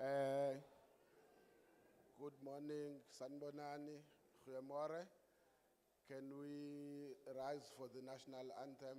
Good morning, Sanbonani, Goeiemorgen. Can we rise for the national anthem?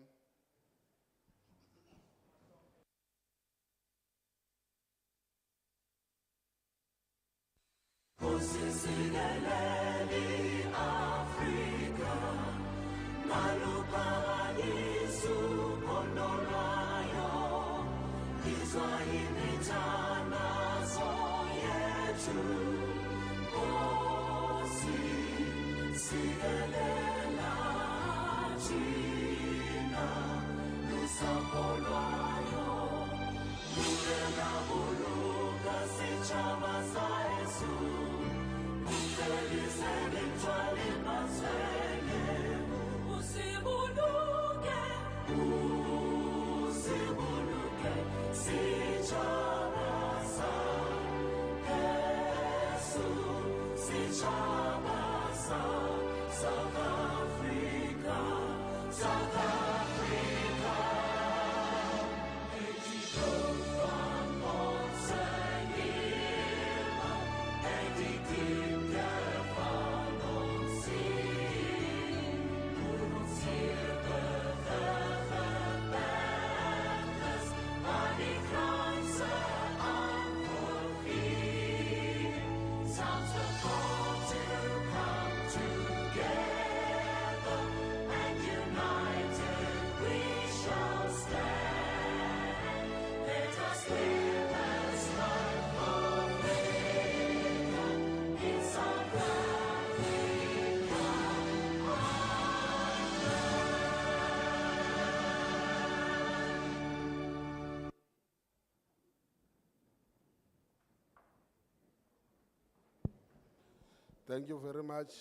Thank you very much.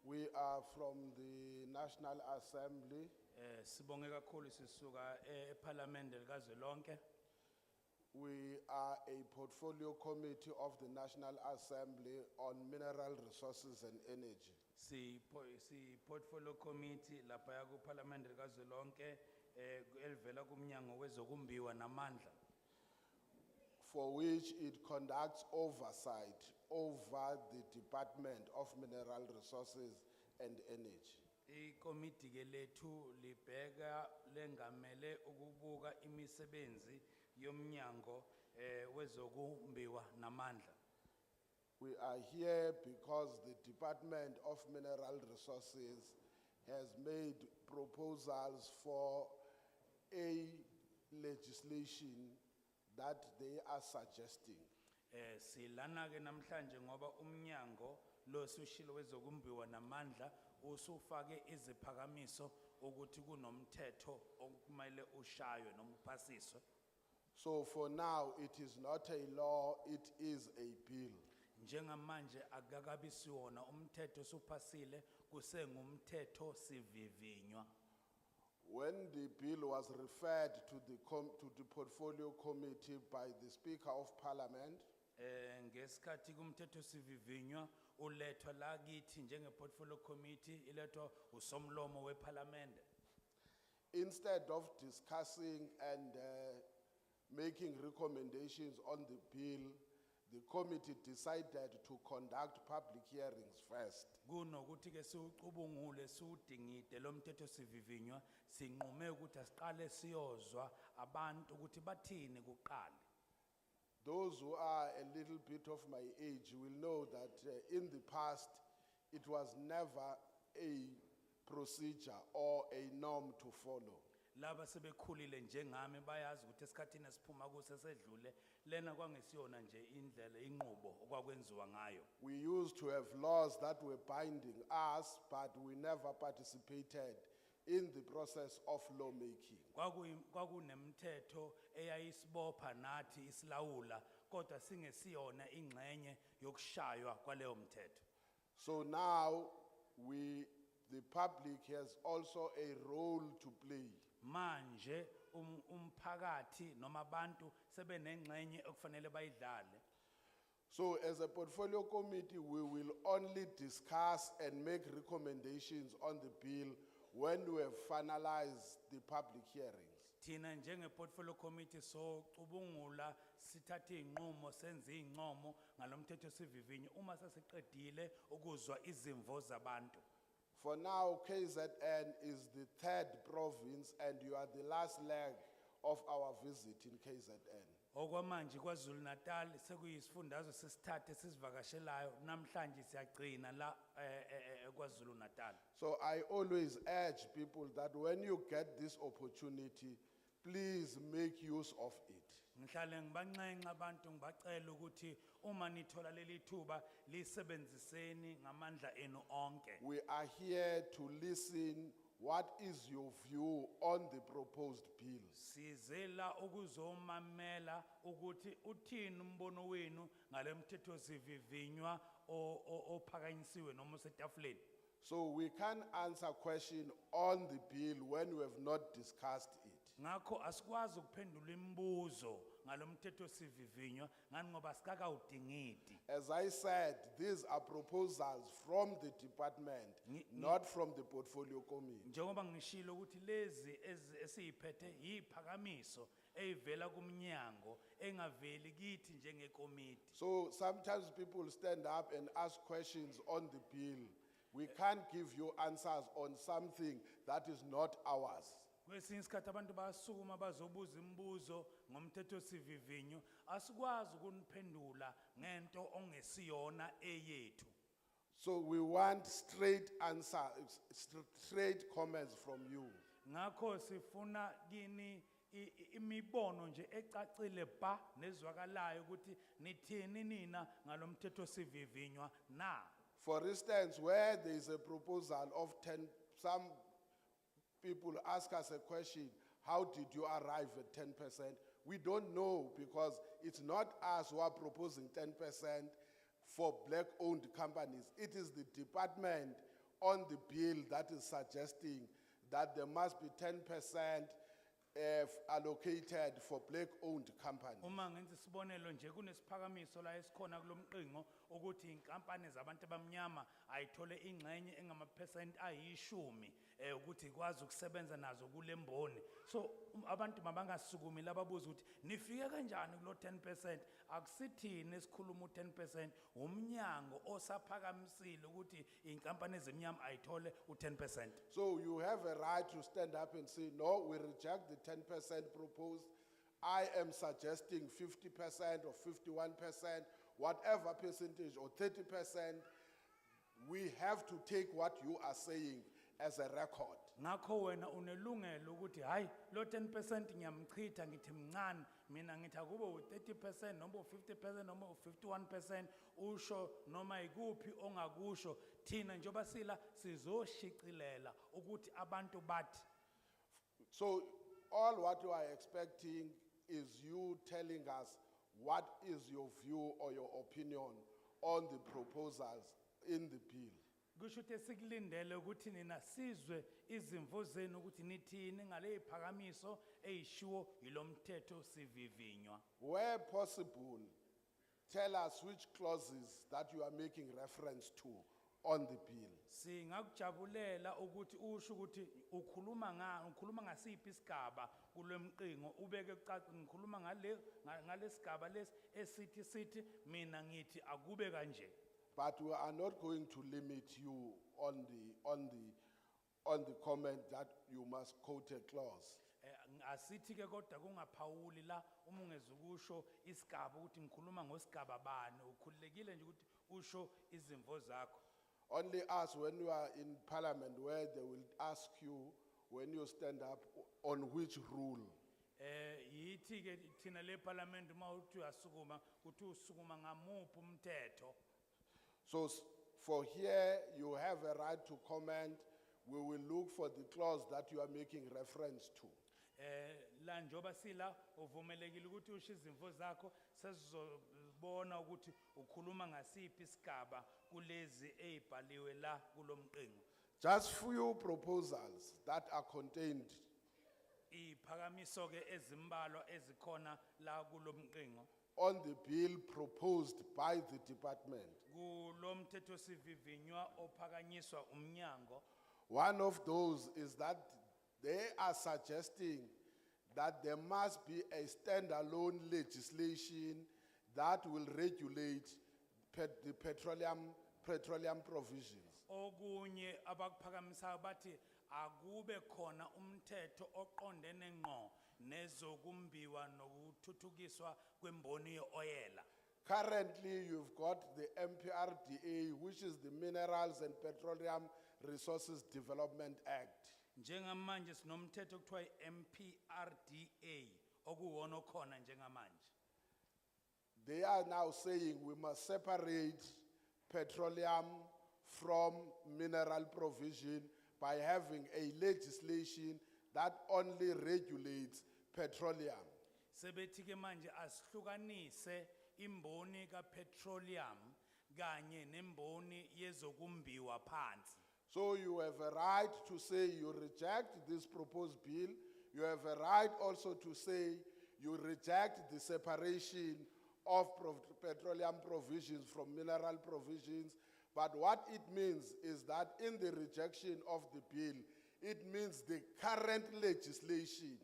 We are from the National Assembly. Sibonge kakhulu sisuka eParliament likazwelonke. We are a portfolio committee of the National Assembly on mineral resources and energy. Si portfolio committee lapha ya kuParliament likazwelonke elivela kumnyango wezokumbiwa namandla. For which it conducts oversight over the Department of Mineral Resources and Energy. Ikomiti ke lethu libheka lengamele ukubuka imisebenzi yomnyango wezokumbiwa namandla. We are here because the Department of Mineral Resources has made proposals for a legislation that they are suggesting. Silana ke namhlanje ngoba umnyango lo sushilo wezokumbiwa namandla usufake iziphakamiso ukuthi kunomthetho okumele ushaywe noma uphasiswe. So for now it is not a law, it is a bill. Njengamanje akakabi siwona umthetho suphasile kusengumthetho sivivinywa. When the bill was referred to the portfolio committee by the Speaker of Parliament, ngesikhathi kumthetho sivivinywa ulethwa la kithi njenge portfolio committee ilethwa usomlomo weParliament. Instead of discussing and making recommendations on the bill, the committee decided to conduct public hearings first. Kunokuthi ke siucubungule siudingide lo mthetho sivivinywa sinqume ukuthi asiqale siyozwa abantu ukuthi bathini kuqala. Those who are a little bit of my age will know that in the past it was never a procedure or a norm to follow. Laba sebekhulile njengami bayazi ukuthi esikhathini esiphuma kuso sedlule lena kwangesiyona nje indlela inqubo okwakwenziwa ngayo. We used to have laws that were binding us, but we never participated in the process of lawmaking. Kwakunemthetho eyayisibopha nathi isilawula kodwa singesiyona ingxenye yokushaywa kwaleyo mthetho. So now the public has also a role to play. Manje umphakathi noma abantu sebenengxenye okufanele bayidlale. So as a portfolio committee, we will only discuss and make recommendations on the bill when we have finalized the public hearings. Tina njenge portfolio committee so cubungula sithathe inqumo senze inqumo ngalomthetho sivivinyo uma sesiqedile ukuzwa izimvo zabantu. For now, KZN is the third province and you are the last leg of our visit in KZN. Okwamanje kwaZulu Natal sekuyisifundazwe sesithathe sisivakashelayo namhlanje siyagcina la kwaZulu Natal. So I always urge people that when you get this opportunity, please make use of it. Ngihlale ngibanxenxa abantu ngibacela ukuthi uma nithola leli thuba lisebenziseni ngamandla enu onke. We are here to listen. What is your view on the proposed bill? Sizela ukuzomamela ukuthi uthini umbono wenu ngalemthetho sivivinywa ophakanyisiwe noma setafuleni. So we can answer question on the bill when we have not discussed it. Ngakho asikwazi ukuphendula imibuzo ngalomthetho sivivinywa ngani ngoba sikakawudingidi. As I said, these are proposals from the department, not from the portfolio committee. Njengoba ngishilo ukuthi lezi esiyiphethe yiphakamiso eyivela kumnyango engaveli kithi njengekomiti. So sometimes people stand up and ask questions on the bill. We can't give you answers on something that is not ours. Kwesinye isikhathi abantu basukuma bazobuza imibuzo ngomthetho sivivinyo asikwazi ukuniphendula ngento ongesiyona eyethu. So we want straight answers, straight comments from you. Ngakho sifuna kini imibono nje ecacile ba nezwakalayo ukuthi nithini nina ngalomthetho sivivinywa na. For instance, where there is a proposal of 10, some people ask us a question, how did you arrive at 10%? We don't know because it's not us who are proposing 10% for black-owned companies. It is the department on the bill that is suggesting that there must be 10% allocated for black-owned companies. Uma ngenza isibonelo nje kunesiphakamiso la esikhona kulomqingo ukuthi inkampani zabantu abamnyama ayithole ingxenye engamapercent ayishumi ukuthi ikwazi ukusebenza nazo kulemboni. So abantu mabangasukumi lababuza ukuthi nifike kanjani kulo 10%? Akusithini esikhuluma u10%, umnyango osaphakamisile ukuthi inkampani ezimnyama ayithole u10%. So you have a right to stand up and say, no, we reject the 10% proposed. I am suggesting 50% or 51%, whatever percentage, or 30%. We have to take what you are saying as a record. Ngakho wena unelungelo ukuthi hayi lo 10% ngiyamchitha ngithi mncane mina ngithi akube u30% noma u50% noma u51% usho noma ikuphi ongakusho thina njoba sila sizoshicilela ukuthi abantu bathi. So all what you are expecting is you telling us what is your view or your opinion on the proposals in the bill. Kusho ukuthi sikulindele ukuthi nina sizwe izimvo zenu ukuthi nithini ngale iphakamiso eyishiwo yilomthetho sivivinywa. Where possible, tell us which clauses that you are making reference to on the bill. Singakujabulela ukuthi usho ukuthi ukhuluma ngasiphi isigaba kulomqingo ubeke ucaca ngikhuluma ngale sigaba lesithi mina ngithi akube kanje. But we are not going to limit you on the comment that you must quote a clause. Asithi ke kodwa kungaphawuli la uma ungezukusho isigaba ukuthi ngikhuluma ngosigaba bani ukhulekile nje ukuthi usho izimvo zakho. Only us when you are in parliament where they will ask you when you stand up on which rule. Yithi ke thina le parliament uma uthi uyasukuma uthi usukuma ngamuphi umthetho. So for here, you have a right to comment. We will look for the clause that you are making reference to. La njoba sila uvumelekile ukuthi usho izimvo zakho sesizobona ukuthi ukhuluma ngasiphi isigaba kulezi ezibhaliwe la kulomqingo. Just few proposals that are contained. Iphakamiso ke ezimbalwa ezikhona la kulomqingo. On the bill proposed by the department. Kulomthetho sivivinywa ophakanyiswa umnyango. One of those is that they are suggesting that there must be a standalone legislation that will regulate the petroleum provisions. Okunye abakuphakamisayo bathi akube khona umthetho oqondene ngqo nezokumbiwa nokuthuthukiswa kwemboni yeoyela. Currently, you've got the MPRDA, which is the Minerals and Petroleum Resources Development Act. Njengamanje sinomthetho okuthiwa MPRDA okuwona okhona njengamanje. They are now saying we must separate petroleum from mineral provision by having a legislation that only regulates petroleum. Sebethi ke manje asihlukanise imboni kapetroleum kanye nemboni yezokumbiwa phansi. So you have a right to say you reject this proposed bill. You have a right also to say you reject the separation of petroleum provisions from mineral provisions. But what it means is that in the rejection of the bill, it means the current legislation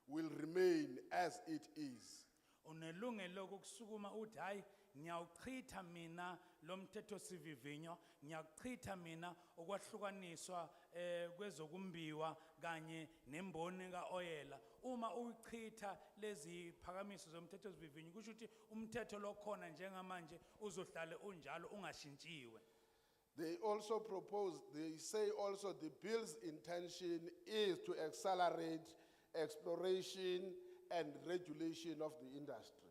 will remain as it is. Unelungelo kokusukuma uthi hayi ngiyawuchitha mina lo mthetho sivivinyo, ngiyachitha mina okwahlukaniswa kwezokumbiwa kanye nemboni kaoyela. Uma uyichitha lezi phakamiso zomthetho sivivinyo kusho ukuthi umthetho lokhona njengamanje uzohlale unjalo ungashintshiwe. They also propose, they say also the bill's intention is to accelerate exploration and regulation of the industry.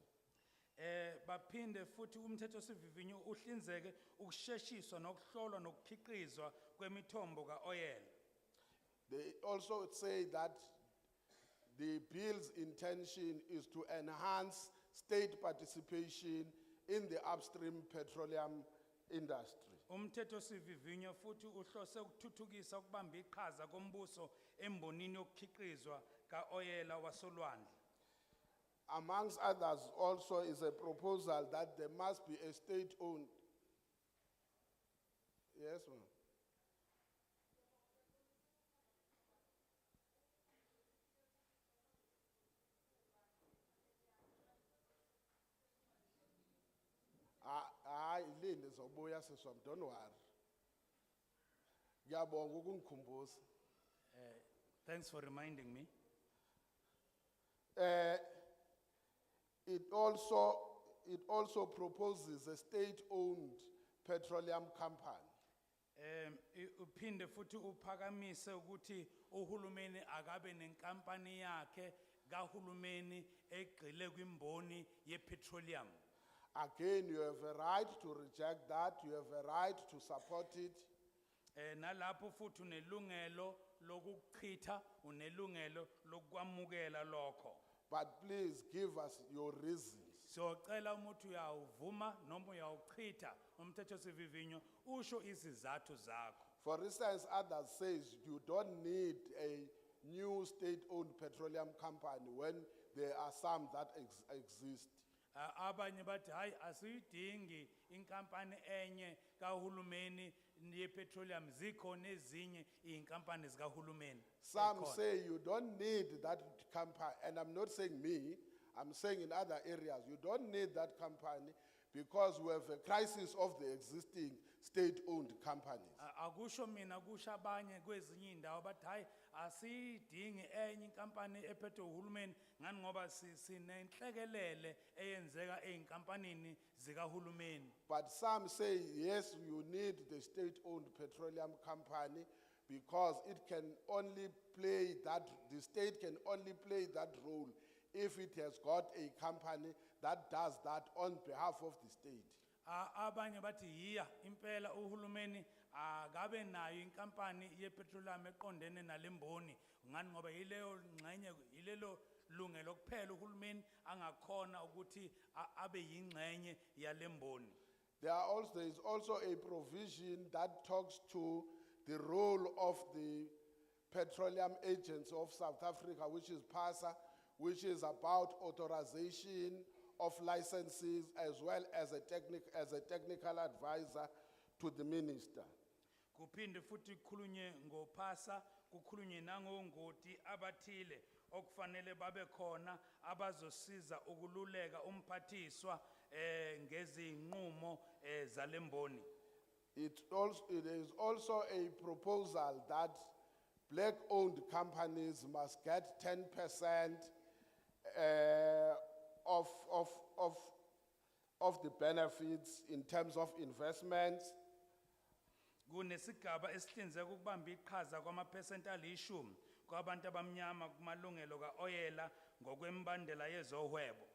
Baphinde futhi umthetho sivivinyo uhlinzeke ukusheshishwa nokuhlolwa nokukhiqizwa kwemithombo kaoil. They also say that the bill's intention is to enhance state participation in the upstream petroleum industry. Umthetho sivivinyo futhi uhlose ukuthuthukisa ukubamba iqhaza kombuso embonini yokukhiqizwa kaoyela wasolwandle. Amongst others also is a proposal that there must be a state-owned. Yes, ma'am. Ilinde zobuya seswam, don't worry. Ngiyabonga ukungikhumbuza. Thanks for reminding me. It also proposes a state-owned petroleum company. Uphinde futhi uphakamise ukuthi uhulumeni akabe nenkampani yakhe kahulumeni egxile kwimboni yepetroleum. Again, you have a right to reject that, you have a right to support it. Nalapho futhi unelungelo lokuchitha, unelungelo lokwamukela lokho. But please give us your reasons. So cela umuntu uyawuvuma noma uyawuchitha umthetho sivivinyo usho izizathu zakho. For instance, others says you don't need a new state-owned petroleum company when there are some that exist. Abanye bathi hayi asiyidingi inkampani enye kahulumeni yepetroleum zikhona ezinye inkampani zikahulumeni. Some say you don't need that company, and I'm not saying me, I'm saying in other areas, you don't need that company because we have a crisis of the existing state-owned companies. Akusho mina kusho abanye kwezinye indawo bathi hayi asiyidingi enye inkampani ephethwe uhulumeni ngani ngoba sinenhlekelele eyenzeka einkampanini zikahulumeni. But some say yes, you need the state-owned petroleum company because it can only play that, the state can only play that role if it has got a company that does that on behalf of the state. Abanye bathi yiya impela uhulumeni akabe nayo inkampani yepetroleum eqondene nalemboni ngani ngoba yileyo ngxenye yilelo lungelo kuphela uhulumeni angakhona ukuthi abe yingxenye yalemboni. There is also a provision that talks to the role of the Petroleum Agents of South Africa, which is PASA, which is about authorization of licenses as well as a technical advisor to the minister. Kuphinde futhi kukhulunywe ngophasa, kukhulunywe nangongoti abathile okufanele babe khona abazosiza ukululeka umphathiswa ngezinqumo zalemboni. It is also a proposal that black-owned companies must get 10% of the benefits in terms of investments. Kunesigaba esihlinzeka ukubamba iqhaza kwamaphesenti alishumi kwabantu abamnyama kumalungelo ka-oyela ngokwembandela yezohwebo.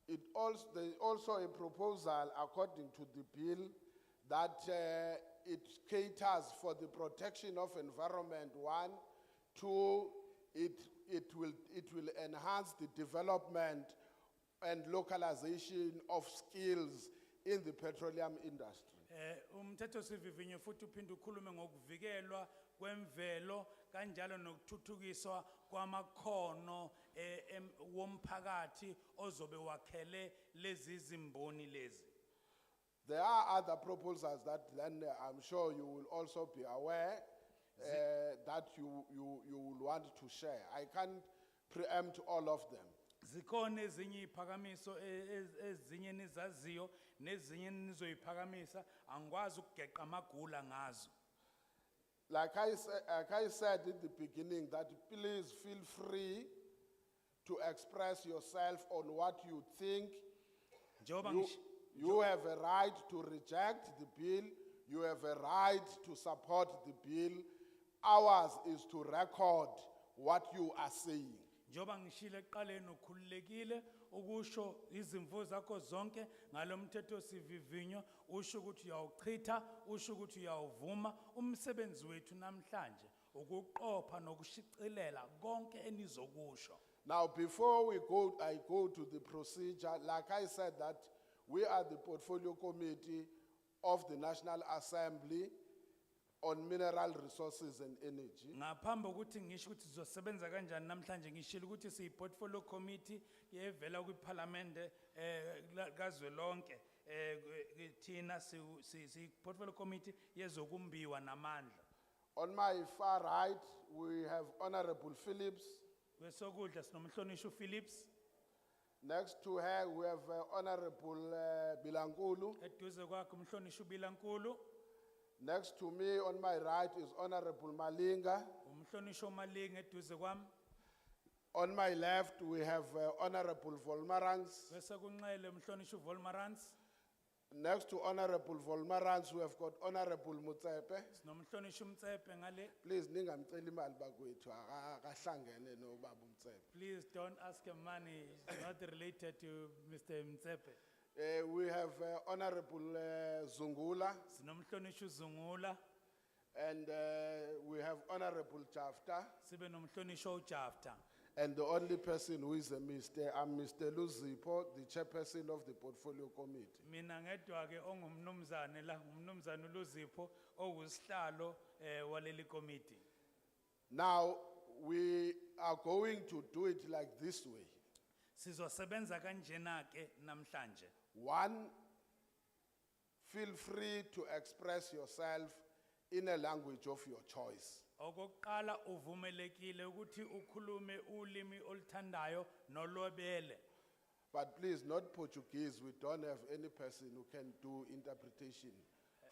There is also a proposal according to the bill that it caters for the protection of environment, one, two, it will enhance the development and localization of skills in the petroleum industry. Umthetho sivivinyo futhi uphinde ukhulume ngokuvikelwa kwemvelo kanjalo nokuthuthukiswa kwamakhono womphakathi ozobe wakhele lezi zimboni lezi. There are other proposals that then I'm sure you will also be aware that you will want to share. I can't preempt all of them. Zikhona ezinye iphakamiso ezinye nizaziyo nezinye nizoyiphakamisa angikwazi ukugeqa amagula ngazo. Like I said at the beginning, that please feel free to express yourself on what you think. Njengoba You have a right to reject the bill. You have a right to support the bill. Ours is to record what you are saying. Njoba ngishilo ekuqaleni ukhululekile ukusho izimvo zakho zonke ngalomthetho sivivinyo usho ukuthi uyawuchitha usho ukuthi uyawuvuma umsebenzi wethu namhlanje ukuqopha nokushicilela konke enizokusho. Now before I go to the procedure, like I said that we are the portfolio committee of the National Assembly on mineral resources and energy. Ngaphambi kokuthi ngisho ukuthi sizosebenza kanjani namhlanje ngishilo ukuthi siyi portfolio committee yevela kwiparlamente kazwelonke thina si portfolio committee yezokumbiwa namandla. On my far right we have Honorable Phillips. Kwesokudla sinomhlonishwa Phillips. Next to her we have Honorable Bilankulu. Eduze kwakhe umhlonishwa Bilankulu. Next to me on my right is Honorable Malinga. Umhlonishwa Malinga eduze kwami. On my left we have Honorable Volmarans. Bese kunxele umhlonishwa Volmarans. Next to Honorable Volmarans we have got Honorable Mutsepe. Sinomhlonishwa Mtsepe ngale. Please ningamcela imali bakwethu akahlangene no baba Mtsepe. Please don't ask him money. It's not related to Mr. Mtsepe. We have Honorable Zungula. Sinomhlonishwa Zungula. And we have Honorable Chafta. Sibe nomhlonishwa uJafta. And the only person who is I'm Mr. Luzipo, the chairperson of the portfolio committee. Mina ngedwa ke ongumnumzane la umnumzane uLuzipho owusihlalo waleli committee. Now we are going to do it like this way. Sizosebenza kanjena ke namhlanje. One, feel free to express yourself in a language of your choice. Okokuqala uvumelekile ukuthi ukhulume ulimi oluthandayo nolobele. But please, not Portuguese. We don't have any person who can do interpretation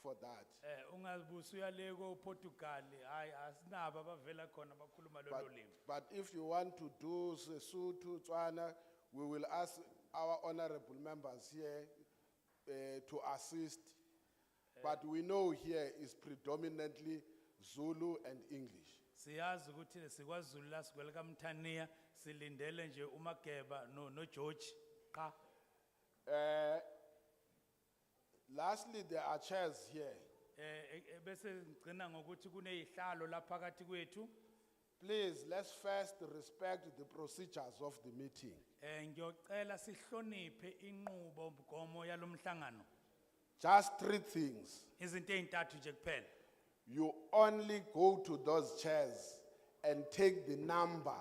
for that. Ungabusi uyale ko Portugal hayi asinabo abavela khona bakhuluma lo limi. But if you want to do Sesotho, Tswana, we will ask our honorable members here to assist. But we know here is predominantly Zulu and English. Siyazi ukuthi sikwaZulu la sigwele kaMthaniya silindele nje uMageba no George cha. Lastly, there are chairs here. Bese ngicina ngokuthi kunezihlalo la phakathi kwethu. Please, let's first respect the procedures of the meeting. Ngiyocela sihloniphe inqubo mgomo yalomhlangano. Just three things. Izinto ezintathu nje kuphela. You only go to those chairs and take the number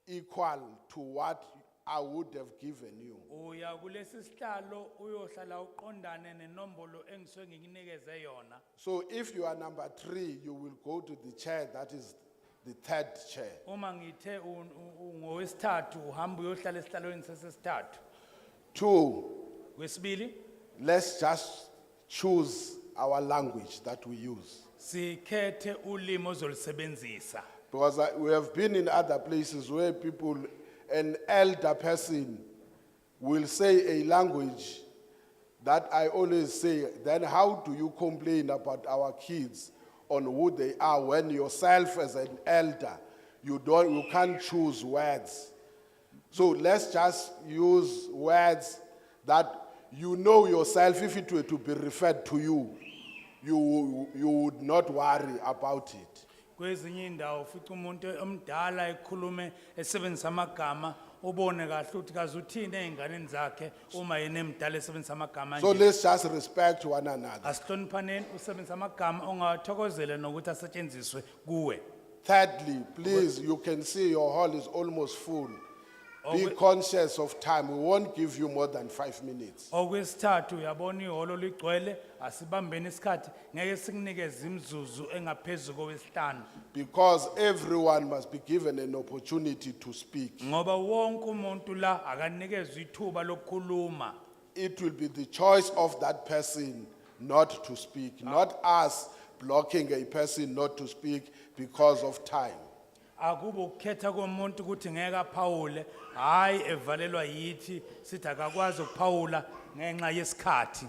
equal to what I would have given you. Uya kulesi sihlalo uyohlala uqondane nenombolo engisuke ngikunikeze yona. So if you are number 3, you will go to the chair, that is the 3rd chair. Uma ngithe ngowesithathu uhamba uyohlala esihlalweni sesithathu. 2, Kwesibili let's just choose our language that we use. sikhethe ulimi ozolisebenzisa. Because we have been in other places where people, an elder person will say a language that I always say, then how do you complain about our kids on who they are when yourself as an elder, you can't choose words. So let's just use words that you know yourself, if it were to be referred to you, you would not worry about it. Kwezinye indawo ufica umuntu omdala ekhulume esebenzisa amagama ubone kahle ukuthi kaze uthini einganeni zakhe uma yena emdala esebenzisa amagama So nje. let's just respect one another. Asihloniphaneni usebenzisa amagama ongawathokozele nokuthi asetshenziswe kuwe. Thirdly, please, you can see your hall is almost full. Be conscious of time. We won't give you more than 5 minutes. Okwesithathu uyabona ihholo ligcwele asibambeni isikhathi ngeke sikunikeze imizuzu engaphezulu kowesihlanu Because everyone must be given an opportunity to speak. ngoba wonke umuntu la akanikezwe ithuba lokukhuluma. It will be the choice of that person not to speak, not us blocking a person not to speak because of time. Akubo ukhetha komuntu ukuthi ngeke aphawule hayi evalelwa yithi sithi akakwazi ukuphawula ngenxa yesikhathi.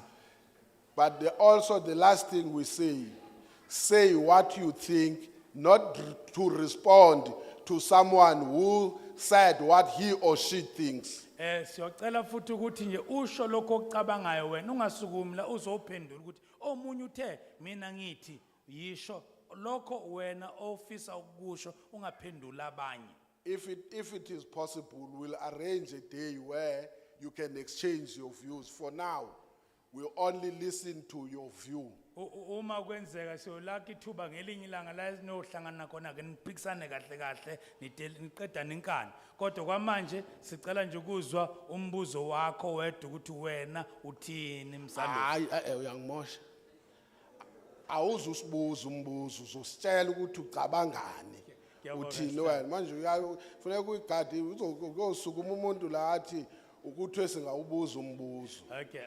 But also the last thing we say what you think, not to respond to someone who said what he or she thinks. Siyocela futhi ukuthi nje usho lokho okucabangayo wena ungasukumi la uzophendula ukuthi omunye uthe mina ngithi yisho lokho wena ofisa ukusho ungaphendula abanye. If it is possible, we'll arrange a day where you can exchange your views. For now, we'll only listen to your view. Uma kwenzeka siyolaka ithuba ngelinye ilanga la sinohlangana khona ke niphikisane kahle kahle niqeda ninkani. Kodwa kwamanje sicela nje ukuzwa umbuzo wakho wedwa ukuthi wena uthini msalo. Hayi uyangimosha. Awuzusibuza umbuzo, uzositshela ukuthi ucabangani. Uthini wena manje uyafuneka uyigadi uzosukuma umuntu la athi ukuthi esingawubuza umbuzo. Okay.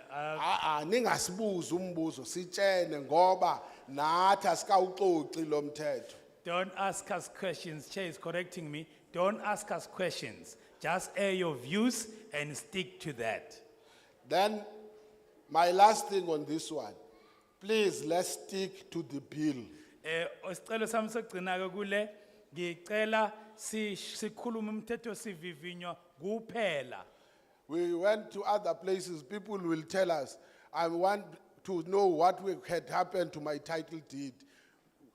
Ningasibuza umbuzo sitshene ngoba nathi asikawuxoxi lo mthetho. Don't ask us questions. Chair is correcting me. Don't ask us questions. Just air your views and stick to that. Then my last thing on this one, please let's stick to the bill. Osicelo sami sokugcina ke kule ngicela sikhuluma umthetho sivivinywa kuphela. We went to other places, people will tell us, I want to know what had happened to my title deed.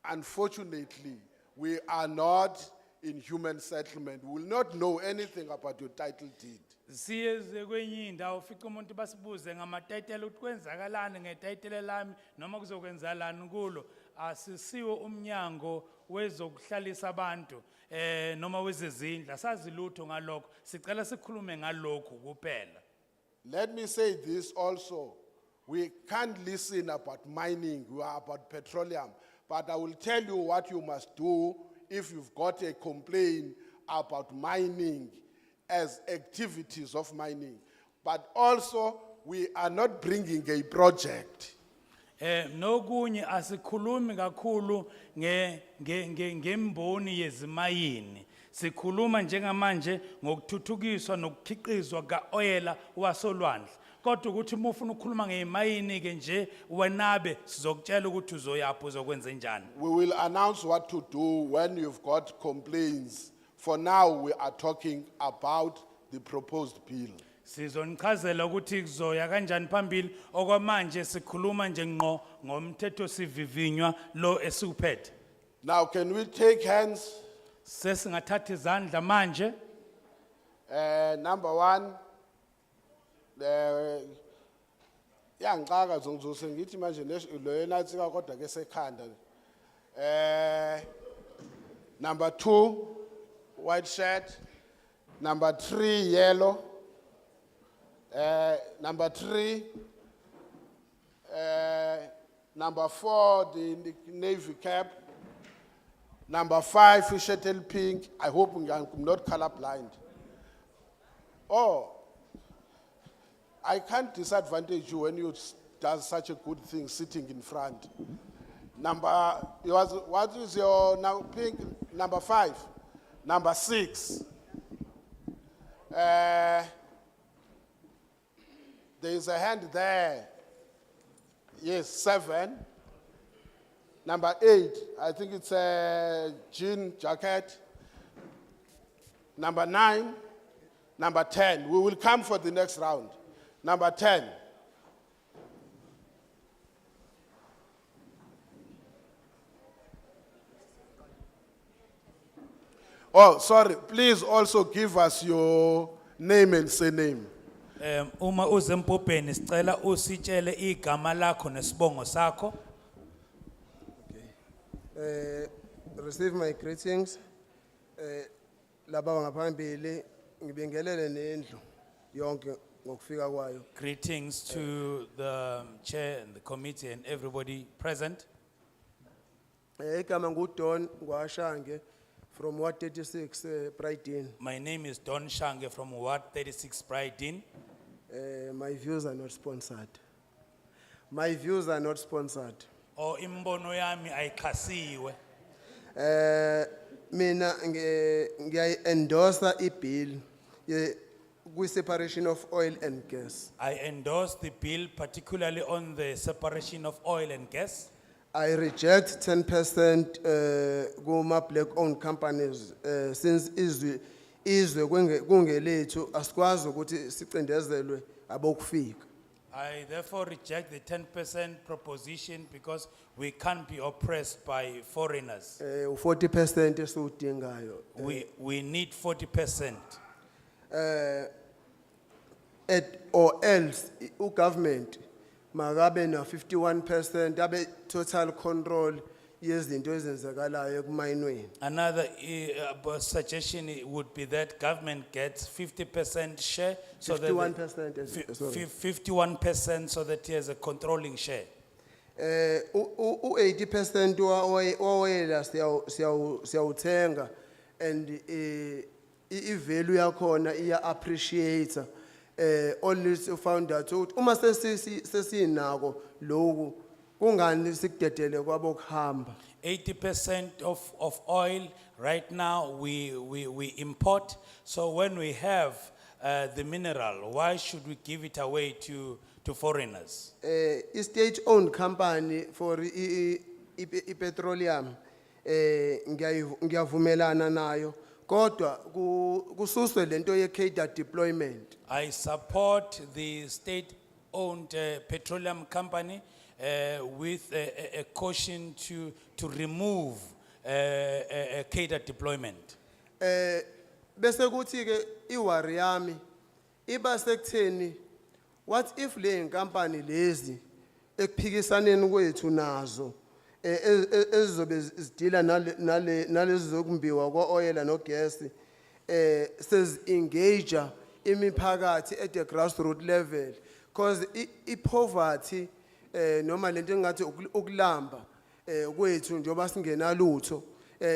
Unfortunately, we are not in human settlement. We will not know anything about your title deed. Siyeze kwenye indawo ufica umuntu basibuze ngamatayitela ukuthi kwenzakalani ngetayitela lami noma kuzokwenzakalani kulo. Asisiwe umnyango wezokuhlalisa abantu noma wezezindla sazi lutho ngalokho sicela sikhulume ngalokho kuphela. Let me say this also. We can't listen about mining, we are about petroleum. But I will tell you what you must do if you've got a complaint about mining as activities of mining. But also, we are not bringing a project. Nokunye asikhulumi kakhulu ngemboni yezimayini. Sikhuluma njengamanje ngokuthuthukiswa nokukhiqizwa kaoyela wasolwandle. Kodwa ukuthi uma ufuna ukukhuluma ngemayini ke nje wenabe sizokutshela ukuthi uzoyapha uzokwenza njani. We will announce what to do when you've got complaints. For now, we are talking about the proposed bill. Sizonichazela ukuthi kuzoya kanjani phambili okwamanje sikhuluma nje ngqo ngomthetho sivivinywa lo esuphethe. Now, can we take hands? Sesingathatha izandla manje. Number one, yangixaka ngizose ngithi manje lo yena atsika kodwa ke sekhanda. Number two, white shirt. Number 3, yellow. Number 3, number 4, the navy cap. Number 5, shuttle pink. I hope I'm not colorblind. Oh, I can't disadvantage you when you does such a good thing sitting in front. What is your now pink? Number 5, number 6. There is a hand there. Yes, 7. Number 8, I think it's a jean jacket. Number 9, number 10. We will come for the next round. Number 10. Oh, sorry. Please also give us your name and surname. Uma uzempopeni sicela usitshele igama lakho nesibongo sakho. Receive my greetings. Laba ngaphambili ngibingelele nendlu yonke ngokufika kwayo. Greetings to the chair and the committee and everybody present. Igama nguDon Ngwashange from Ward 36 Brighton. My name is Don Shange from Ward 36 Brighton. My views are not sponsored. My views are not sponsored. O imbono yami ayikhasiwe. Mina ngiya-endorse ibill with separation of oil and gas. I endorse the bill particularly on the separation of oil and gas. I reject 10% kuma black-owned companies since izwe kungelethu asikwazi ukuthi sicindezelwe abokufika. I therefore reject the 10% proposition because we can't be oppressed by foreigners. 40% esiwudingayo. We need 40%. Or else government magabe na 51% abe total control yezinto ezenzakalayo ekumayinweni. Another suggestion would be that government gets 50% share, so 51% so that he has a controlling share. 80% wawela siyawuthenga and i-value yakhona iya appreciate. Only found out uma sesinako lokhu kungani sikudedele kwabokuhamba. 80% of oil right now we import. So when we have the mineral, why should we give it away to foreigners? State-owned company for petroleum ngiyavumelana nayo kodwa kususwe lento ye-cadre deployment. I support the state-owned petroleum company with a caution to remove cadre deployment. Bese kuthi ke iwari yami iba sekutheni, what if le inkampani lezi ekuphikisaneni kwethu nazo ezizobe zidila nalezi zokumbiwa kwa-oil no gas sezi-engage imiphakathi at the grassroots level, because i-poverty noma lento engathi ukulamba kwethu njengoba singenalutho,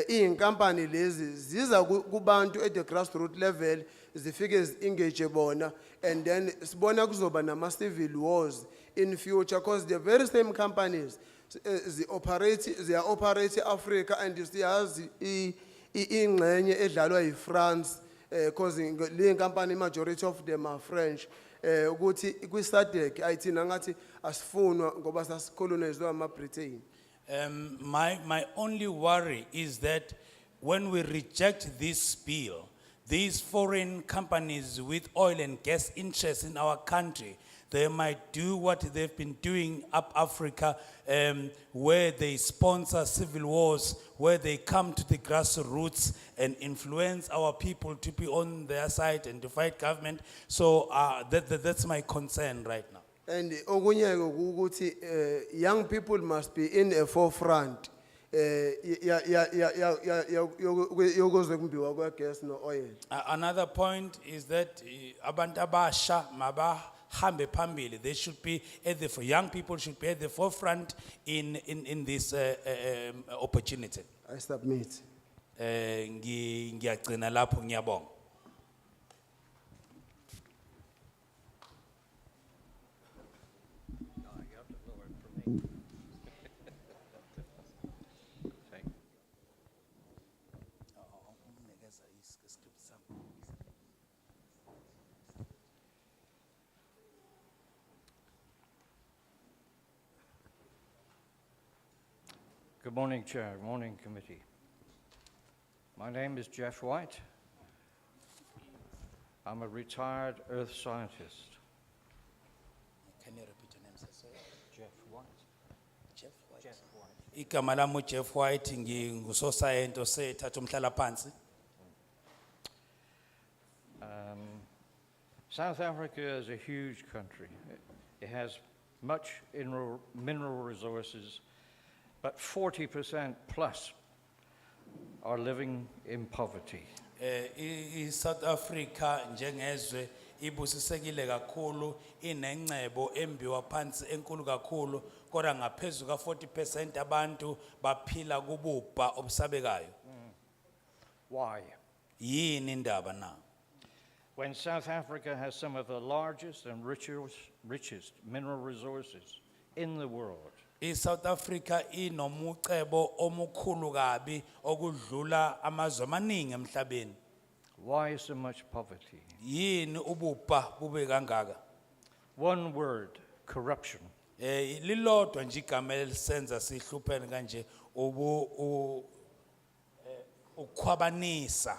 iy'nkampani lezi ziza kubantu at the grassroots level zifike zi-engage bona, and then sibona kuzoba nama-civil wars in future because the very same companies they are operating Africa, and siyazi ingxenye edlalwa yiFrance because le company majority of them are French. Ukuthi kwi-SADC ayithina ngathi asifunwa ngoba sasicolonized ama-Britain. My only worry is that when we reject this bill, these foreign companies with oil and gas interests in our country, they might do what they've been doing up Africa, where they sponsor civil wars, where they come to the grassroots and influence our people to be on their side and to fight government. So that's my concern right now. And okunye ukuthi young people must be in a forefront yokuze kumbiwa kwegas no oil. Another point is that abantu abasha mabahambe phambili. They should be for young people should be at the forefront in this opportunity. I submit. Ngiyagcina lapho ngiyabonga. Good morning, Chair. Good morning, Committee. My name is Jeff White. I'm a retired earth scientist. Can you repeat your name, sir? Jeff White. Jeff White. Jeff White. Igama lami Jeff White ngingusosayento sethatha umhlalaphansi. South Africa is a huge country. It has much mineral resources, but 40% plus are living in poverty. South Africa njengezwe ibusisekile kakhulu inengcebo embiwa phansi enkulu kakhulu kodwa ngaphezulu ka 40% abantu baphila kububha obusabekayo. Why? Yini indaba na? When South Africa has some of the largest and richest mineral resources in the world, South Africa inomucebo omukhulu kabi okudlula amazwe amaningi emhlabeni. why so much poverty? Yini ububha bube kangaka? One word, corruption. Lilodwa nje igama elisenza sihluphene kanje ukhwabanisa.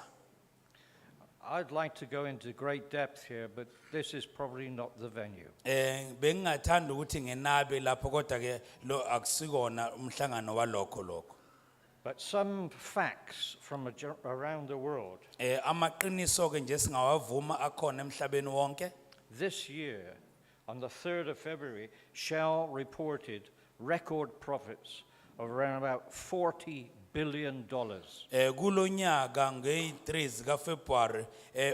I'd like to go into great depth here, but this is probably not the venue. Bengingathanda ukuthi ngenabe lapho kodwa ke lo akusikona umhlangano walokho lokho. But some facts from around the world. Amaqiniso ke nje singawavuma akhona emhlabeni wonke. This year, on the 3rd of February, Shell reported record profits of around about $40 billion. Kulonyaka nge-3 zika February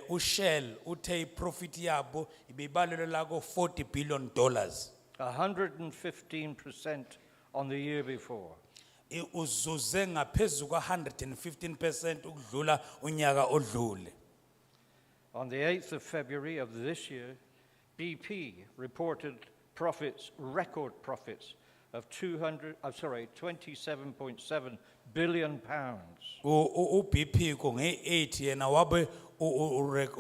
uShell uthe iprofit yabo ibibalelwa ko $40 billion. 115% on the year before. Uzuze ngaphezulu ka 115% ukudlula unyaka odlule. On the 8th of February of this year, BP reported record profits of 27.7 billion pounds. BP ko nge-8 yena wabe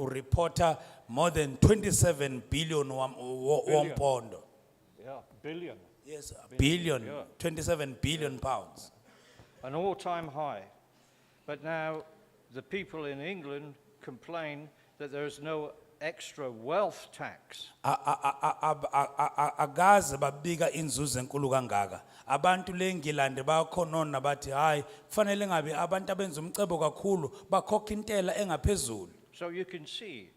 reporter more than 27 billion wompondo. Yeah, billion. Yes, billion, yeah. 27 billion pounds. An all-time high. But now the people in England complain that there's no extra wealth tax. Agaze babika inzuzo enkulu kangaka. Abantu leNgilande bayakhonona bathi hayi kufanele ngabe abantu abenza umcebo kakhulu bakhokha intela engaphezulu. So you can see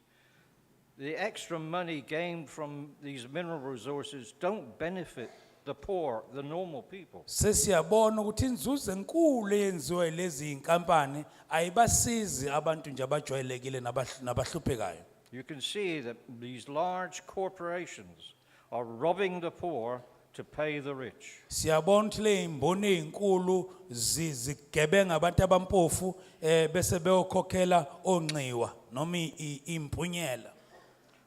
the extra money gained from these mineral resources don't benefit the poor, the normal people. Sesiyabona ukuthi inzuzo enkulu eyenziwe lezi inkampani ayibasizi abantu nje abajwayelekile nabahluphekayo. You can see that these large corporations are robbing the poor to pay the rich. Siyabona ukuthi le imboni ezinkulu zigebenga abantu abampofu bese beyokhokhela onxiwa noma impunyela.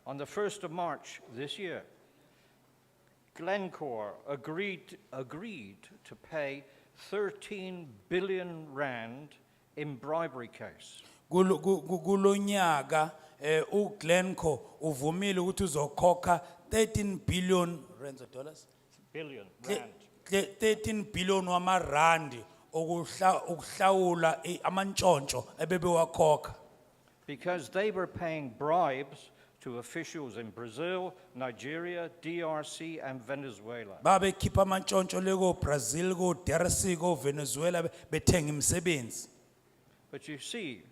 On the 1st of March this year, Glencore agreed to pay 13 billion rand in bribery case. Kulonyaka uGlencore uvumile ukuthi uzokhokha 13 billion rands of dollars. Billion rand. 13 billion wamarandi ukuhlawula amantshontsho ebebewakhokha. Because they were paying bribes to officials in Brazil, Nigeria, DRC, and Venezuela. Babe khipha amantshontsho leko Brazil ko DRC ko Venezuela bethenga imisebenzi. But you see,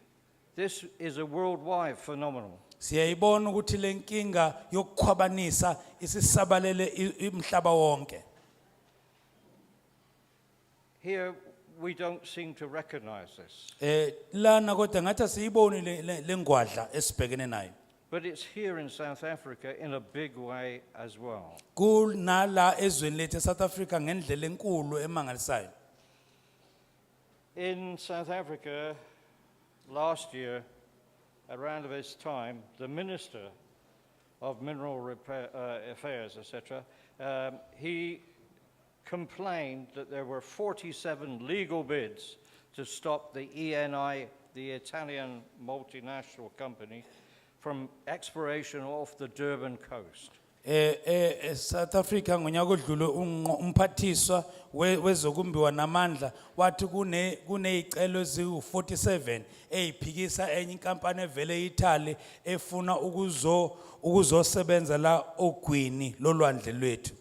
this is a worldwide phenomenon. Siyayibona ukuthi lenkinga yokukhwabanisa isisabalele imhlaba wonke. Here we don't seem to recognize this. Lana kodwa ngathi asiyiboni le ngwadla esibhekene nayo. But it's here in South Africa in a big way as well. Kunala ezweni lethu eSouth Africa ngendlela enkulu emangalisayo. In South Africa, last year, around this time, the Minister of Mineral Affairs, etc., he complained that there were 47 legal bids to stop the ENI, the Italian multinational company, from exploration off the Durban coast. South Africa ngonyaka odlule umphathiswa wezokumbiwa namandla wathi kunezicelo eziwu47 eziphikisa enye inkampani evele eItaly efuna ukuzosebenza la ogwini lolwandle lwethu.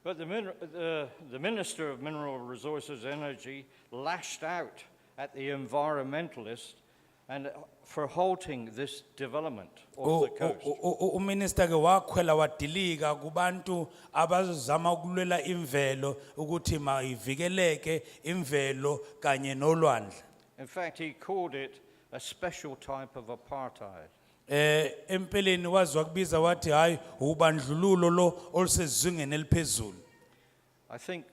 But the Minister of Mineral Resources and Energy lashed out at the environmentalists and for halting this development off the coast. Uminister ke wakhwela wadilika kubantu abazama ukulwela imvelo ukuthi mayivikeleke imvelo kanye nolwandle. In fact, he called it a special type of apartheid. Empeleni wazwa kubiza wathi hayi ubandlululo lo olusezingeni eliphezulu. I think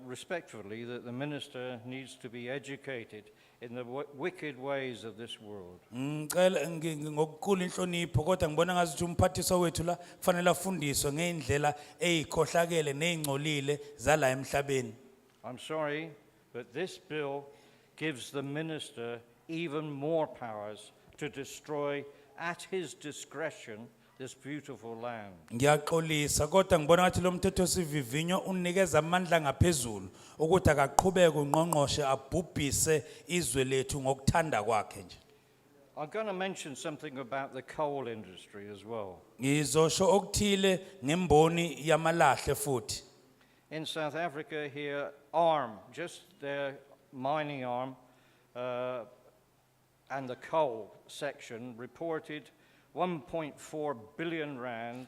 respectfully that the minister needs to be educated in the wicked ways of this world. Ngicela ngokukhulu inhlonipho kodwa ngibona ngathi umphathiswa wethu la kufanele afundiswe ngeindlela ezikhohlakele nezingcolile zala emhlabeni. I'm sorry, but this bill gives the minister even more powers to destroy at his discretion this beautiful land. Ngiyaxolisa kodwa ngibona ngathi lo mthetho sivivinyo unikeza amandla ngaphezulu ukuthi akaqhubeke ungqongqoshe abhubhise izwe lethu ngokuthanda kwakhe nje. I'm going to mention something about the coal industry as well. Ngizosho okuthile ngemboni yamalahle futhi. In South Africa here, ARM, just their mining arm, and the coal section reported 1.4 billion rand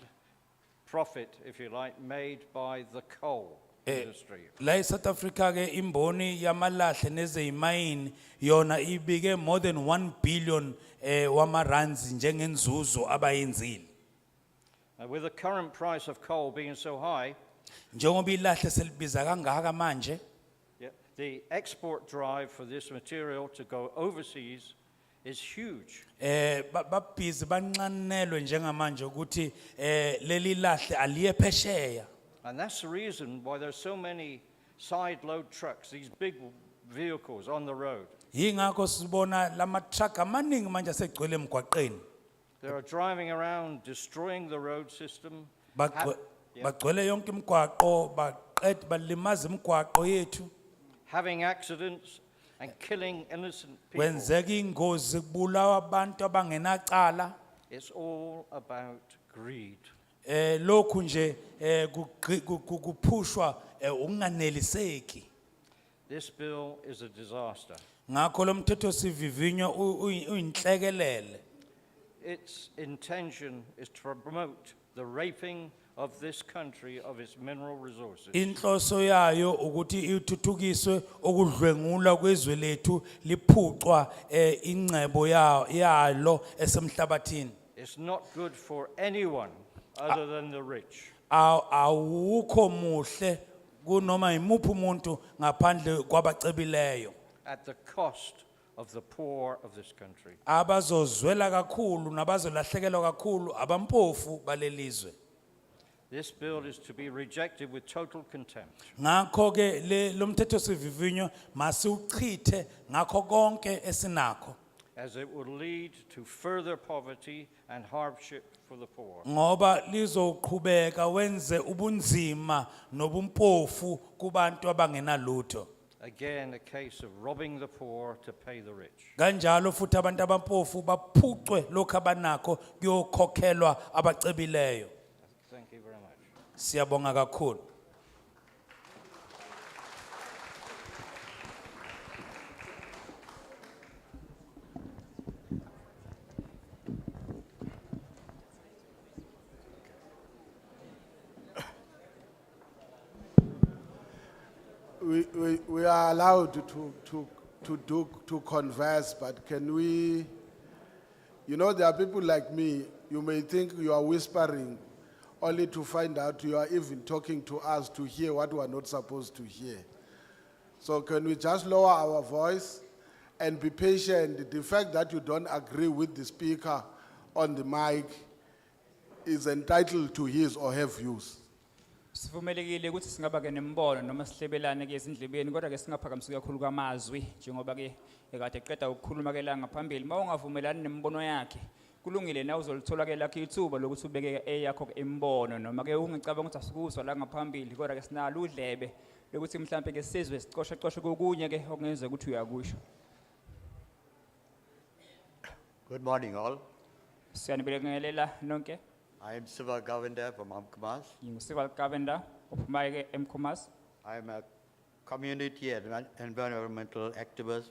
profit, if you like, made by the coal industry. La eSouth Africa ke imboni yamalahle nezeyimayini yona ibike more than 1 billion wamarands njengenzuzo abayenzile. With the current price of coal being so high, Njengoba ilahle selibiza kangaka manje, the export drive for this material to go overseas is huge. babhizi banxanelwe njengamanje ukuthi leli lahle aliye phesheya. And that's the reason why there's so many side load trucks, these big vehicles on the road. Yingakho sibona lama truck amaningi manje asegcwele emgwaqeni. They are driving around destroying the road system. Bagcwele yonke imigwaqo baqeda balimaza imigwaqo yethu. Having accidents and killing innocent people. Kwenzeka ingozi kubulawa abantu abangenacala. It's all about greed. Lokhu nje kuphushwa ukunganeliseki. This bill is a disaster. Ngakho lo mthetho sivivinyo uyinhlekelele. Its intention is to promote the raping of this country of its mineral resources. Inhloso yayo ukuthi ithuthukiswe okudlwengula kwezwe lethu liphucwa ingcebo yalo esemhlabathini. It's not good for anyone other than the rich. Awukho muhle kunoma imuphi umuntu ngaphandle kwabacebileyo. At the cost of the poor of this country. Abazozwela kakhulu nabazolahlekelwa kakhulu abampofu balelizwe. This bill is to be rejected with total contempt. Ngakho ke lo mthetho sivivinyo masiuchithe ngakho konke esinakho. As it will lead to further poverty and hardship for the poor. Ngoba lizoqhubeka wenze ubunzima nobumpofu kubantu abangenalutho. Again, a case of robbing the poor to pay the rich. Kanjalo futhi abantu abampofu baphucwe lokho abanakho kuyokhokhelwa abacebileyo. Thank you very much. Siyabonga kakhulu. we are allowed to converse, but can we, you know, there are people like me, you may think you are whispering only to find out you are even talking to us to hear what we are not supposed to hear. So can we just lower our voice and be patient? The fact that you don't agree with the speaker on the mic is entitled to his or her views. Sivumelekile ukuthi singaba ke nembono noma sihlebelane ke ezindlebeni kodwa ke singaphakamisi kakhulu kwamazwi njengoba ke ekade eqeda ukukhuluma ke la ngaphambili mawungavumelani nembono yakhe kulungile na uzolithola ke lakhe ithuba lokuthi ubeke eyakho ke imbono noma ke ungicabanga ukuthi asikuzwa la ngaphambili kodwa ke sinalo udlebe lokuthi mhlambe ke sizwe sicoshe kokunye ke okungenzeka ukuthi uyakusho. Good morning, all. Siyanibingelela nonke. I am Civil Governor from Amkumas. Ngingu-Civil Governor ophumayo ke eMkhumas. I am a community and environmental activist.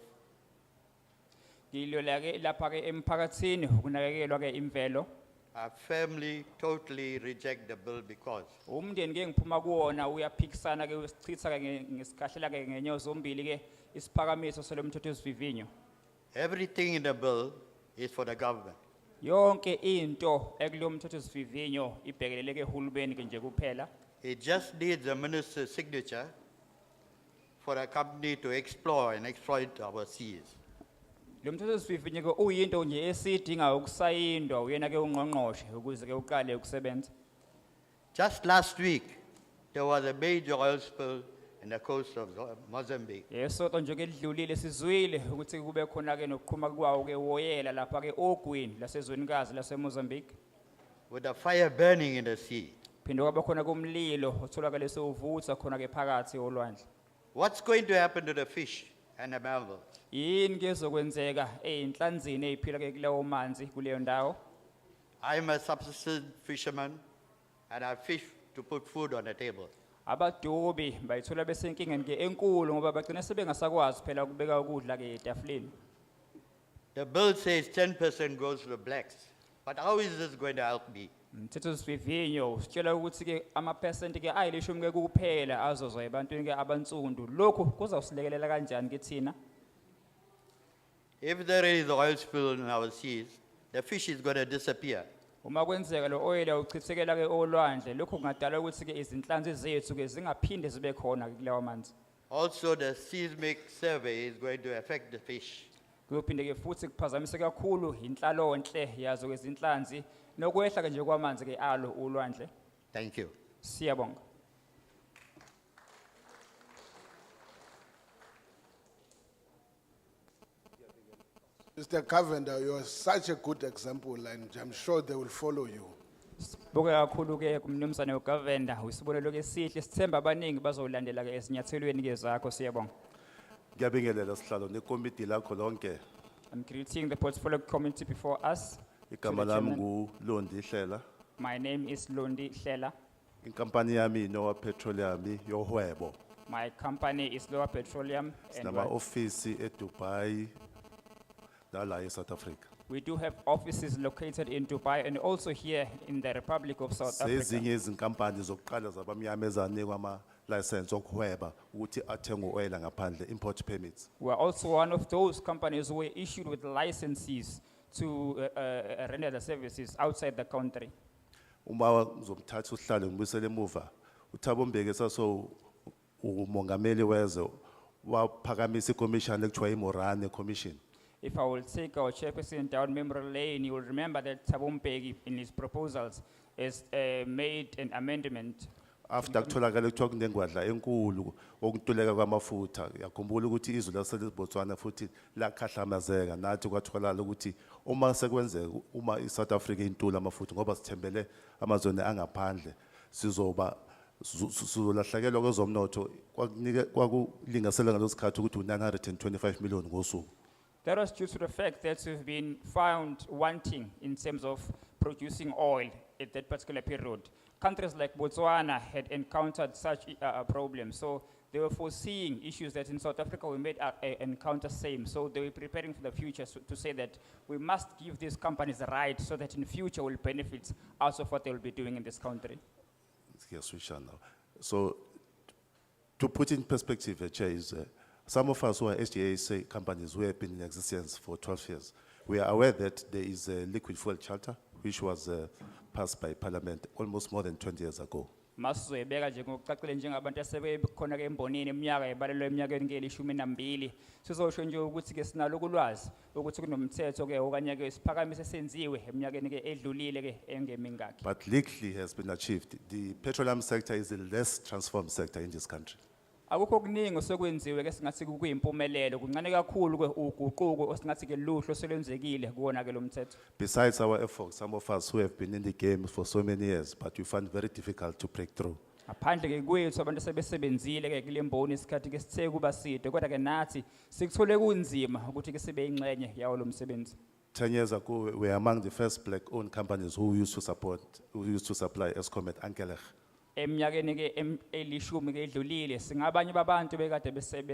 Ngilola ke lapha ke emphakathini ukunakekelwa ke imvelo. I firmly, totally reject the bill because Umndeni ke ngiphuma kuwona uyaphikisana ke usichitha ke ngesikahlela ke ngenyawo zombili ke isiphakamiso selomthethosivivinyo. everything in the bill is for the government. Yonke into ekulomthethosivivinyo ibhekelele ke hulumeni ke nje kuphela. It just needs the minister's signature for a company to explore and exploit our seas. Lomthethosivivinyo ke uyinto nje esidinga ukusayindwa uyena ke ungqongqoshe ukuze ke uqale ukusebenza. Just last week, there was a major oil spill in the coast of Mozambique. Yesonto nje ke lidlulile sizwile ukuthi kube khona ke nokuqhuma kwawo ke woyela lapha ke ogwini lasezwenikazi laseMozambique. With the fire burning in the sea. Phinde kwaba khona kumlilo otholakala sewuvutha khona ke phakathi olwandle. What's going to happen to the fish and the mammals? Yini ke zokwenzeka einhlanzini eziphila ke kuleyo manzi kuleyo ndawo? I'm a subsistence fisherman and I fish to put food on the table. Abadobi bayithola besenkingeni ke enkulu ngoba bagcina sebengasakwazi phela ukubeka ukudla ke etafuleni. The bill says 10% goes to the blacks, but how is this going to help me? Umthethosivivinyo usitshela ukuthi ke ama-percent ke ayilishumi ke kuphela azozwa ebantwini ke abansundu. Lokhu kuzawusilekelela kanjani ke thina? If there is oil spill in our seas, the fish is going to disappear. Uma kwenzeka lo oil uchithekela ke olwandle lokho kungadala ukuthi ke izinhlanzi zethu ke zingaphinde zibe khona ke kuleyo manzi. Also, the seismic survey is going to affect the fish. Kuyophinde ke futhi kuphazamise kakhulu inhlalonhle yazo ke izinhlanzi nokwehla ke nje kwamanzi ke alo ulwandle. Thank you. Siyabonga. Mr. Governor, you are such a good example and I'm sure they will follow you. Sibonga kakhulu ke kumnumzane uGovernor usibonelo ke sihle sithemba abaningi bazolandela ke esinyathelweni ke zakho siyabonga. Ngiyabingelela sihlalo nekomiti lakho lonke. I'm greeting the portfolio committee before us. Igama lami nguLondi Hlela. My name is Londi Hlela. Inkampani yami Noah Petroleum yohwebo. My company is Lower Petroleum and Sinama office eDubai nala eSouth Africa. we do have offices located in Dubai and also here in the Republic of South Africa. Sezinye izinkampani zokuqala zabamnyama ezanikwa ama license okuhweba ukuthi athenge oil ngaphandle import permits. We are also one of those companies who were issued with licenses to render the services outside the country. Uma ngizomthatha uhlalo ngibuyisele emuva uThabo Mbeki saso umongameli wezwe waphakamisa iCommission ekuthiwa iMorane Commission. If I will take our chairperson down memory lane, you will remember that Thabo Mbeki in his proposals has made an amendment. After kutholakala ekuthiwa kunengwadla enkulu okuntuleka kwamafutha yakhumbula ukuthi izwe laseBotswana futhi lakhahlamazeka nathi kwatholakala ukuthi uma sekwenzeka uma iSouth Africa intula amafutha ngoba sithembele amazweni angaphandle sizoba sizolahlekelwa kwezomnotho kwakulingasela ngalosikhathi ukuthi u925 million ngosuku. That was due to the fact that we've been found wanting in terms of producing oil at that particular period. Countries like Botswana had encountered such problems, so they were foreseeing issues that in South Africa we may encounter same. So they were preparing for the future to say that we must give these companies a right so that in future we'll benefit out of what they will be doing in this country. Switch on now. So To put in perspective, Chair, is some of us who are SGA companies who have been in existence for 12 years, we are aware that there is a liquid fuel charter which was passed by Parliament almost more than 20 years ago. Masizoyibeka nje ngokucacile njengabantu asebekhona ke embonini eminyaka ebalelwe eminyakeni ke 12 sizosho nje ukuthi ke sinalo kulwazi ukuthi kunomthetho ke okanye ke isiphakamiso esenziwe eminyakeni ke edlulile ke engemingaki. But legally has been achieved. The petroleum sector is the less transformed sector in this country. Akukho okuningi osekwenziwe ke singathi kuyimpumelelo kuncane kakhulu ke uguquko osingathi ke luhlo selenzekile kuona ke lo mthetho. Besides our efforts, some of us who have been in the game for so many years, but we find very difficult to break through. Aphandle ke kwethu abantu sebesebenzile ke kule mboni isikhathi ke sithe kuba side kodwa ke nathi sikuthole kunzima ukuthi ke sibe ingxenye yawo lo msebenzi. 10 years ago, we were among the first black-owned companies who used to supply Eskom at Ankelech. Eminyakeni ke elishumi ke edlulile singabanye babantu bekade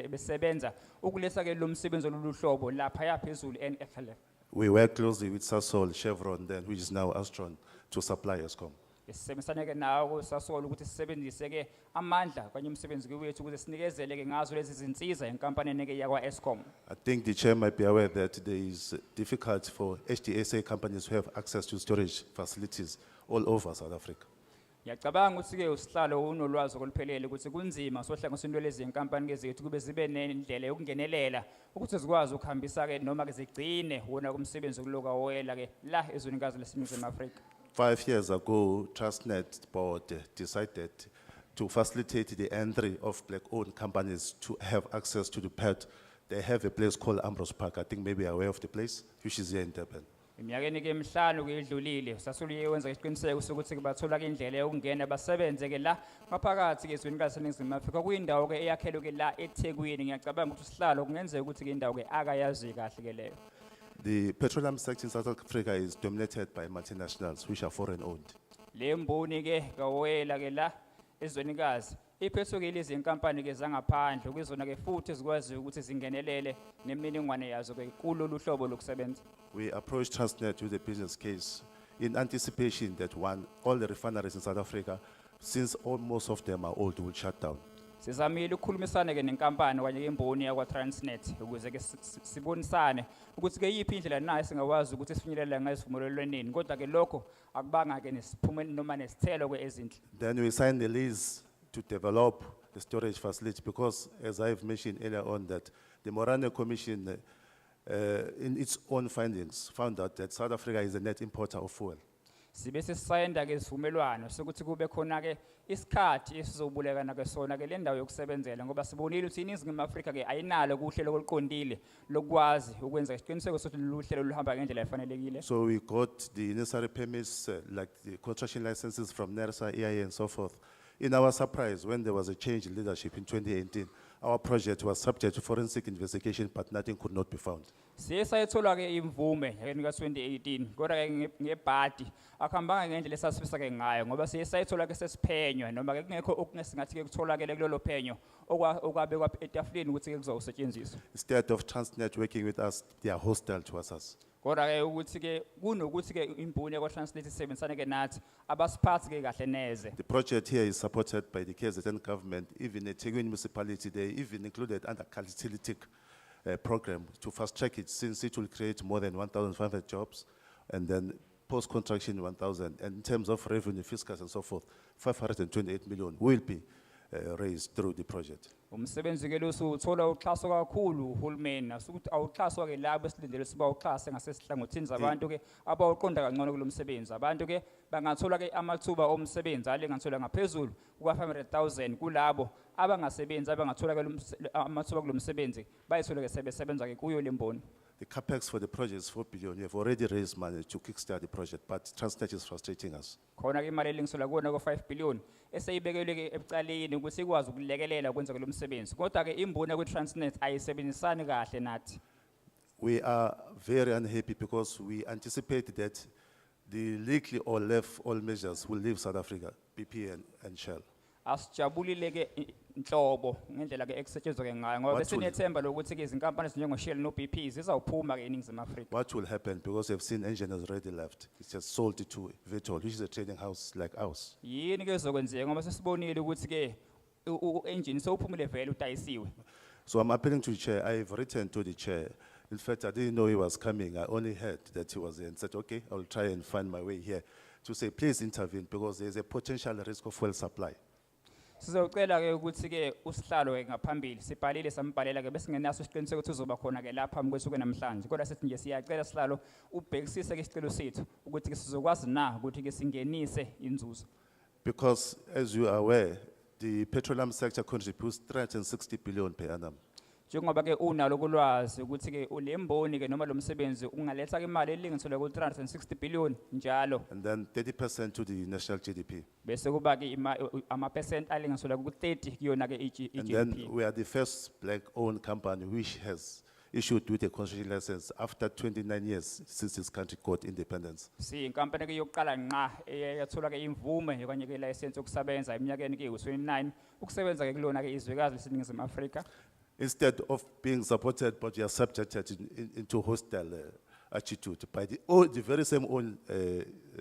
besebenza ukuletha ke lo msebenzi oluluhlobo lapha yaphezulu eNFL. We work closely with Sasol, Chevron, then which is now Upstream, to supply Eskom. Sisebenzisana ke nawo sasola ukuthi sisebenzise ke amandla kanye umsebenzi wethu ukuthi sinikezele ke ngazo lezi zinsiza enkampanini ke yakwa Eskom. I think the chair might be aware that there is difficulty for HDSA companies who have access to storage facilities all over South Africa. Ngiyacabanga ukuthi ke usihlalo unolwazi oluphelele ukuthi kunzima sohlanganisweni lwelezi inkampani ke zethu kube zibe nendlela yokungenelela ukuthi zikwazi ukuhambisa ke noma ke zigcine wona kumsebenzi kuloka oyela ke la ezwenikazi leSeningizimu Afrika. 5 years ago, Transnet board decided to facilitate the entry of black-owned companies to have access to the port. They have a place called Ambrose Park. I think maybe you're aware of the place, which is here in Durban. Iminyakeni ke emihlanu ke edlulile sasuluye wenza isiqiniseko sokuthi ke bathola ke indlela yokungena basebenze ke la ngaphakathi ke ezwenikazi leSeningizimu Afrika kuyindawo ke eyakhelwe ke la eThekwini. Ngiyacabanga ukuthi usihlalo kungenzeka ukuthi ke indawo ke akayazi kahle ke leyo. The petroleum sector in South Africa is dominated by multinationals, which are foreign-owned. Le mboni ke kawoyela ke la ezwenikazi iphethwe ke lezi inkampani ke zangaphandle kuzona ke futhi zikwazi ukuthi zingenelele nemininingwane yazo ke kulolu hlobo lokusebenza. We approached Transnet with a business case in anticipation that all the refineries in South Africa, since most of them are old, will shut down. Sizamile ukukhulumisana ke nenkampani kanye ke imboni yakwa Transnet ukuze ke sibonisane ukuthi ke yipi indlela nayo singawazi ukuthi sifinyelela ngazivumelwaneni kodwa ke lokho akubanga ke nesiphumela noma nesithelo ke ezinhle. Then we signed the lease to develop the storage facility because, as I've mentioned earlier on, that the Morane Commission, in its own findings, found out that South Africa is a net importer of fuel. Sibe sisayenda ke isivumelwano sokuthi kube khona ke isikhathi esizobulekana ke sona ke le ndawo yokusebenzela ngoba sibonile ukuthi iNingizimu Afrika ke ayinalo kuhlelo oluqondile lokwazi ukwenza isiqiniseko sokuthi lolu hlelo luhamba ngendlela efanelekile. So we got the necessary permits like the construction licenses from NERSA, EIA and so forth. In our surprise, when there was a change in leadership in 2018, our project was subject to forensic investigation, but nothing could not be found. Siyayithola ke imvume ka 2018 kodwa ke ngebhadi akuhambanga ngendlela esasifisa ke ngayo ngoba siyayithola ke sesiphenywa noma ke kungekho okungesingathi ke kutholakele kulelo phenyo okwabe kwa etafuleni ukuthi ke kuzosetshenziswa. Instead of Transnet working with us, they are hostile towards us. Kodwa ke ukuthi ke kunokuthi ke imboni yakwa Transnet isebenzisana ke nathi abasiphathi ke kahle neze. The project here is supported by the KZN government, even the Thekwini municipality. They even included under catalytic program to fast track it, since it will create more than 1,500 jobs, and then post-construction 1,000. And in terms of revenue, fiscals and so forth, 528 million will be raised through the project. Umsebenzi ke losu uthola uxhaso kakhulu uhulumeni asukuthi awuxhaswa ke labo esilindele siba uxhase ngasesihlangothini zabantu ke abawuqonda kangcono kulomsebenzi. Abantu ke bangathola ke amathuba omsebenzi alengathola ngaphezulu kuka 500,000 kulabo abangasebenzi abangathola ke amathuba kulomsebenzi bayithola ke sebesebenza ke kuyo lemboni. The capex for the project is 4 billion. We have already raised money to kickstart the project, but Transnet is frustrating us. Khona ke imali elingisola kuona ko 5 billion eseyibekele ke ebucaleni ukuthi ikwazi ukulekelela ukwenza ke lo msebenzi. Kodwa ke imboni ku Transnet ayisebenzisani kahle nathi. We are very unhappy because we anticipate that the legally or left all measures will leave South Africa, BP and Shell. Asijabulile ke inhlobo ngendlela keekusetshenzwa ke ngayo ngoba besinethemba lokuthi ke izinkampani ezinjengo Shell no BP zizawuphuma ke eNingizimu Afrika. What will happen, because we've seen engineers already left, it's just sold it to Vitol, which is a trading house like ours. Yini ke ezokwenzeka ngoba sesibonile ukuthi ke engine sowuphumile vele utayisiwe. So I'm appealing to the chair. I've written to the chair. In fact, I didn't know he was coming. I only heard that he was here and said, okay, I'll try and find my way here to say, please intervene because there's a potential risk of fuel supply. Sizocela ke ukuthi ke usihlalo ke ngaphambili sibhalile sambhalela ke bese ngenaso isiqiniseko ukuthi uzoba khona ke lapha mkwesuke namhlanje kodwa sithi nje siyacela sihlalo ubhekisise ke isicelo sethu ukuthi ke sizokwazi na ukuthi ke singenise inzuzo. Because as you are aware, the petroleum sector contributes 360 billion per annum. Njengoba ke unalo kulwazi ukuthi ke ulemboni ke noma lo msebenzi ungaletha ke imali elinganiselwa ku 360 billion njalo. And then 30% to the national GDP. Bese kuba ke ama percent alinganiselwa ku 30 kuyona ke And then GDP. we are the first black-owned company which has issued with a construction license after 29 years since this country got independence. Si inkampani ke yokuqala nqa eyathola ke imvume okanye ke license yokusebenza eminyakeni ke u29 ukusebenza ke kulona ke izwekazi leseningizimu Afrika. Instead of being supported, but we are subjected into hostile attitude by the very same own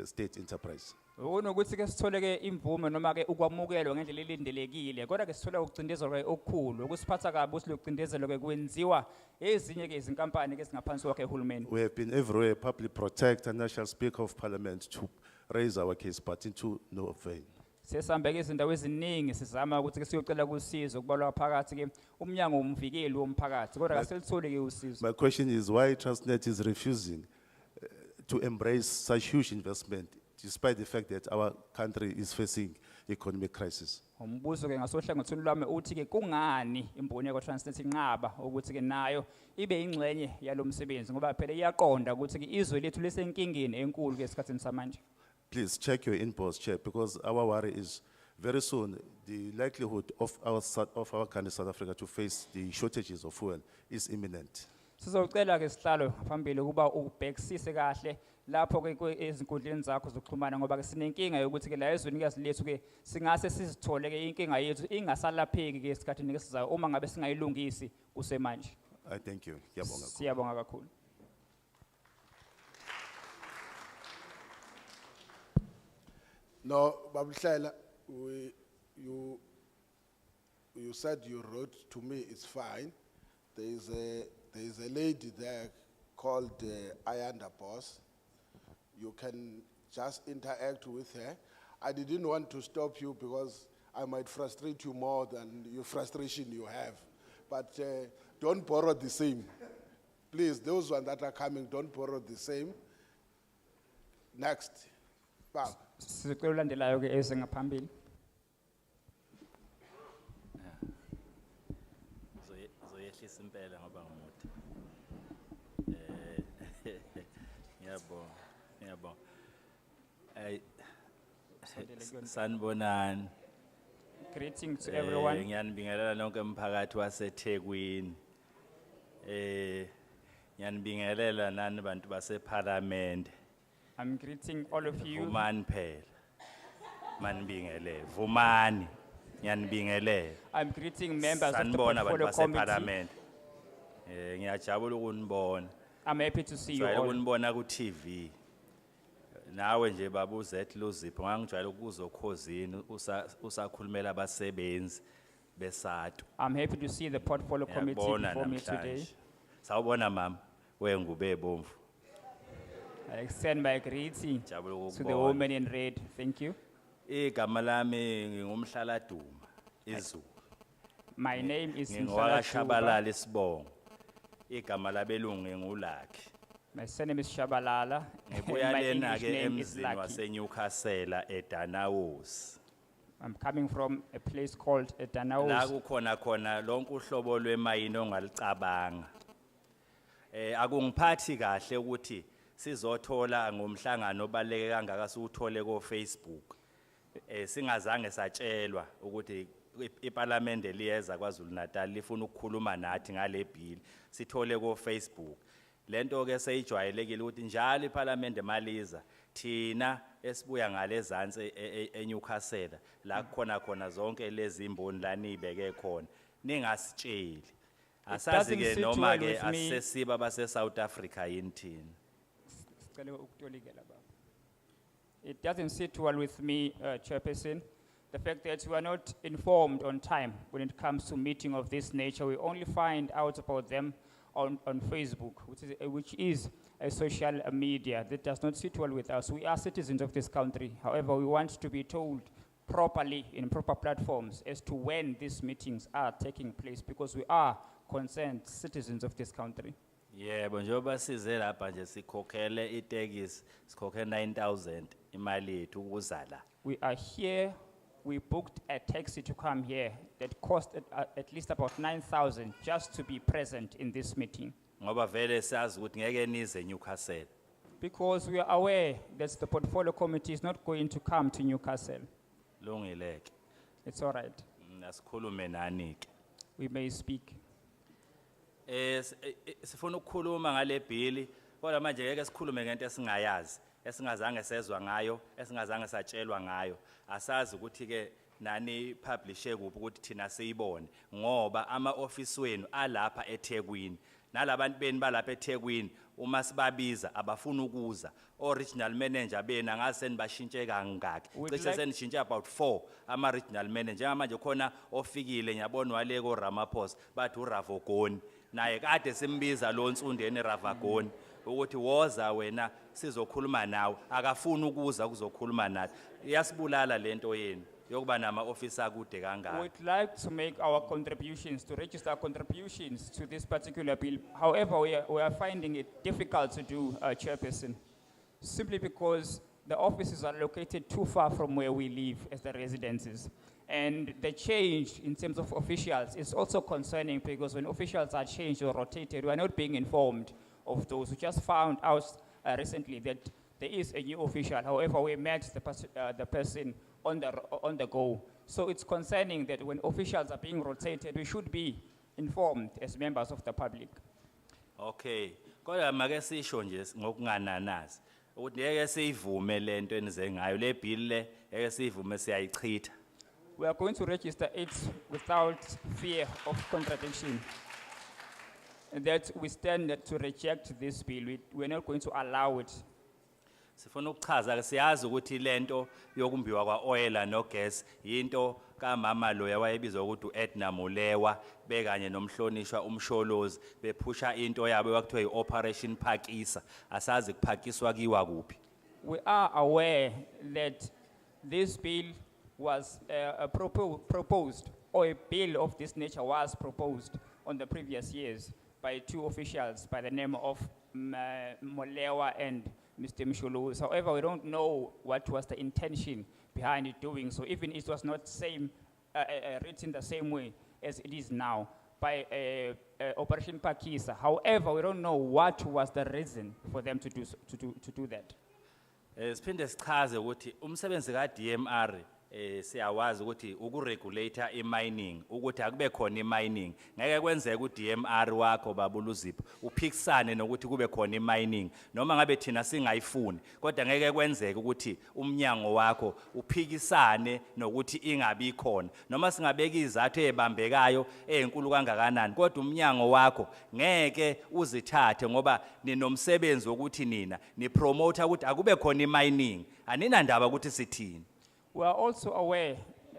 state enterprise. Ukuthi ke sithole ke imvume noma ke ukwamukelwa ngendlela elindelekile kodwa ke sithola ukucindezelwa ke okukhulu ukusiphatha kabi usilokucindezelo ke kwenziwa ezinye ke izinkampani ke singaphansi kwakhe uhulumeni. We have been everywhere, public protector, national speaker of parliament to raise our case, but into no avail. Sesambe ke izindawo eziningi sizama ukuthi ke siyocela kusizo kubalwa phakathi ke umnyango umvikeli womphakathi kodwa kaselithole ke usizo. My question is why Transnet is refusing to embrace such huge investment despite the fact that our country is facing economic crisis. Umbuzo ke ngasohlangothini lwami uthi ke kungani imboni yakwa Transnet inqaba ukuthi ke nayo ibe ingxenye yalomsebenzi ngoba phela iyaqonda ukuthi ke izwe lethu lesenkingeni enkulu ke esikhathini samanje. Please check your inbox, Chair, because our worry is very soon the likelihood of our country, South Africa, to face the shortages of fuel is imminent. Sizocela ke sihlalo phambili kuba ubhekisise kahle lapho ke ezinkundleni zakho zokuxhumana ngoba ke sinenkinga yokuthi ke la ezwenikazi lethu ke singase sizithole ke inkinga yethu ingasalapheki ke esikhathini ke sizayo uma ngabe singayilungisi kusemanje. I thank you. Ngiyabonga. Siyabonga kakhulu. No, Babishela, you said you wrote to me, it's fine. There is a lady there called Ayanda Boss. You can just interact with her. I didn't want to stop you because I might frustrate you more than your frustration you have. But don't borrow the same. Please, those ones that are coming, don't borrow the same. Next. Bam. Sizocela ulandelayo ke esengaphambili. Zoyehlisa impela ngoba ngomuthi. Ngiyabonga. Sanibonani. Greeting to everyone. Ngiyanibingelela nonke umphakathi waseThekwini. Ngiyanibingelela nani bantu baseParliament. I'm greeting all of you. Vumani phela. Manibingelele. Vumani. Ngiyanibingelela. I'm greeting members of the Sanibona bantu portfolio committee. baseParliament. Ngiyajabula ukunibona. I'm happy to see you Jwayele all. ukunibona ku TV. Nawe nje baba uZet Luzipo ngangijwayele ukuza okhosini usakhulumela abasebenzi beSATU. I'm happy to see the portfolio committee Ngiyabona before me namhlanje. today. Sawubona mama wengube bomvu. I extend my greeting Jabula to the ukubona. woman in red. Thank you. Igama lami ngingumhlaladuma iZulu. My name is Ngingowaka Mhlala Shabalala isibongo. Igama labelungu ngulakhi. My surname is Shabalala. Ngibuya My lena English ke name is emzini Lucky. waseNewcastle eDanaus. I'm coming from a place called La Danaus. kukhona khona lonke uhlobo lwemayini ongalicabanga. Akungiphathi kahle ukuthi sizothola ngomhlangano obaleke kangaka siuthole ko Facebook. Singazange satshelwa ukuthi iParliament liyeza kwaZulu Natal lifuna ukukhuluma nathi ngale bill. Sithole ko Facebook. Lento ke seyijwayelekile ukuthi njalo iParliament emaliza thina esibuya ngale zansi eNewcastle la khona zonke lezi imboni la nibeke khona ningasitsheli. Asazi ke sit noma well ke with me. asesiba base South Africa yini thina. It doesn't sit well with me, Chairperson, the fact that we are not informed on time when it comes to meeting of this nature. We only find out about them on Facebook, which is a social media that does not sit well with us. We are citizens of this country. However, we want to be told properly in proper platforms as to when these meetings are taking place, because we are concerned citizens of this country. Yebo njengoba size lapha nje sikhokhele itekisi sikhokhe 9,000 imali yethu ukuza la. We are here, we booked a taxi to come here that cost at least about 9,000 just to be present in this meeting. Ngoba vele siyazi ukuthi ngeke nize Newcastle. Because we are aware that the portfolio committee is not going to come to Newcastle. Lungileke. It's all right. Asikhulume nani ke. We may speak. Sifuna ukukhuluma ngale bill kodwa manje ngeke sikhulume ngento esingayazi esingazange sezwa ngayo esingazange satshelwa ngayo asazi ukuthi ke nani publishe kuphi ukuthi thina siyibone ngoba ama office wenu alapha eThekwini nalabantu beni balapha eThekwini uma sibabiza abafuna ukuza original manager bena ngase nibashintshe kangaki cishe senishintshe about 4 ama regional manager manje khona ofikile ngiyabona wale ko Ramaphosa bathi uRavogoni naye kade simbiza lo nsundeni Ravagoni ukuthi woza wena sizokhuluma nawe akafuna ukuza kuzokhuluma nathi iyasibulala lento yenu yokuba nama officer kude kangaka. We'd like to make our contributions, to register our contributions to this particular bill. However, we are finding it difficult to do, Chairperson, simply because the offices are located too far from where we live as the residences. And the change in terms of officials is also concerning, because when officials are changed or rotated, we are not being informed of those. We just found out recently that there is a new official. However, we met the person on the go. So it's concerning that when officials are being rotated, we should be informed as members of the public. Okay. Kodwa make sisho nje ngokungananazi ukuthi ngeke siyivume lento enize ngayo le bill le ngeke siyivume siyayichitha. We are going to register it without fear of contradiction. That we stand to reject this bill. We're not going to allow it. Sifuna ukuchaza ke siyazi ukuthi lento yokumbiwa kwa oil no gas into kaMama loya wayebizwa ukuthi uEdna Molewa bekanye nomhlonishwa umsholozi bephusha into yabo yakuthiwa iOperation Phakisa asazi kuphakiswa kiwa kuphi. We are aware that this bill was proposed, or a bill of this nature was proposed on the previous years by two officials by the name of Molewa and Mr. Msholozi. However, we don't know what was the intention behind it doing so, even if it was not written the same way as it is now by Operation Pakisa. However, we don't know what was the reason for them to do that. Siphinde sichaze ukuthi umsebenzi ka DMR siyawazi ukuthi ukuregulator imining ukuthi akube khona imining ngeke kwenzeke uDMR wakho baba Luzipo uphikisane nokuthi kube khona imining noma ngabe thina singayifuni kodwa ngeke kwenzeke ukuthi umnyango wakho uphikisane nokuthi ingabi khona noma singabeka izathu ezibambekayo ezinkulu kangakanani kodwa umnyango wakho ngeke uzithathe ngoba ninomsebenzi wokuthi nina ni promote ukuthi akube khona imining anina ndaba ukuthi sithini. We are also aware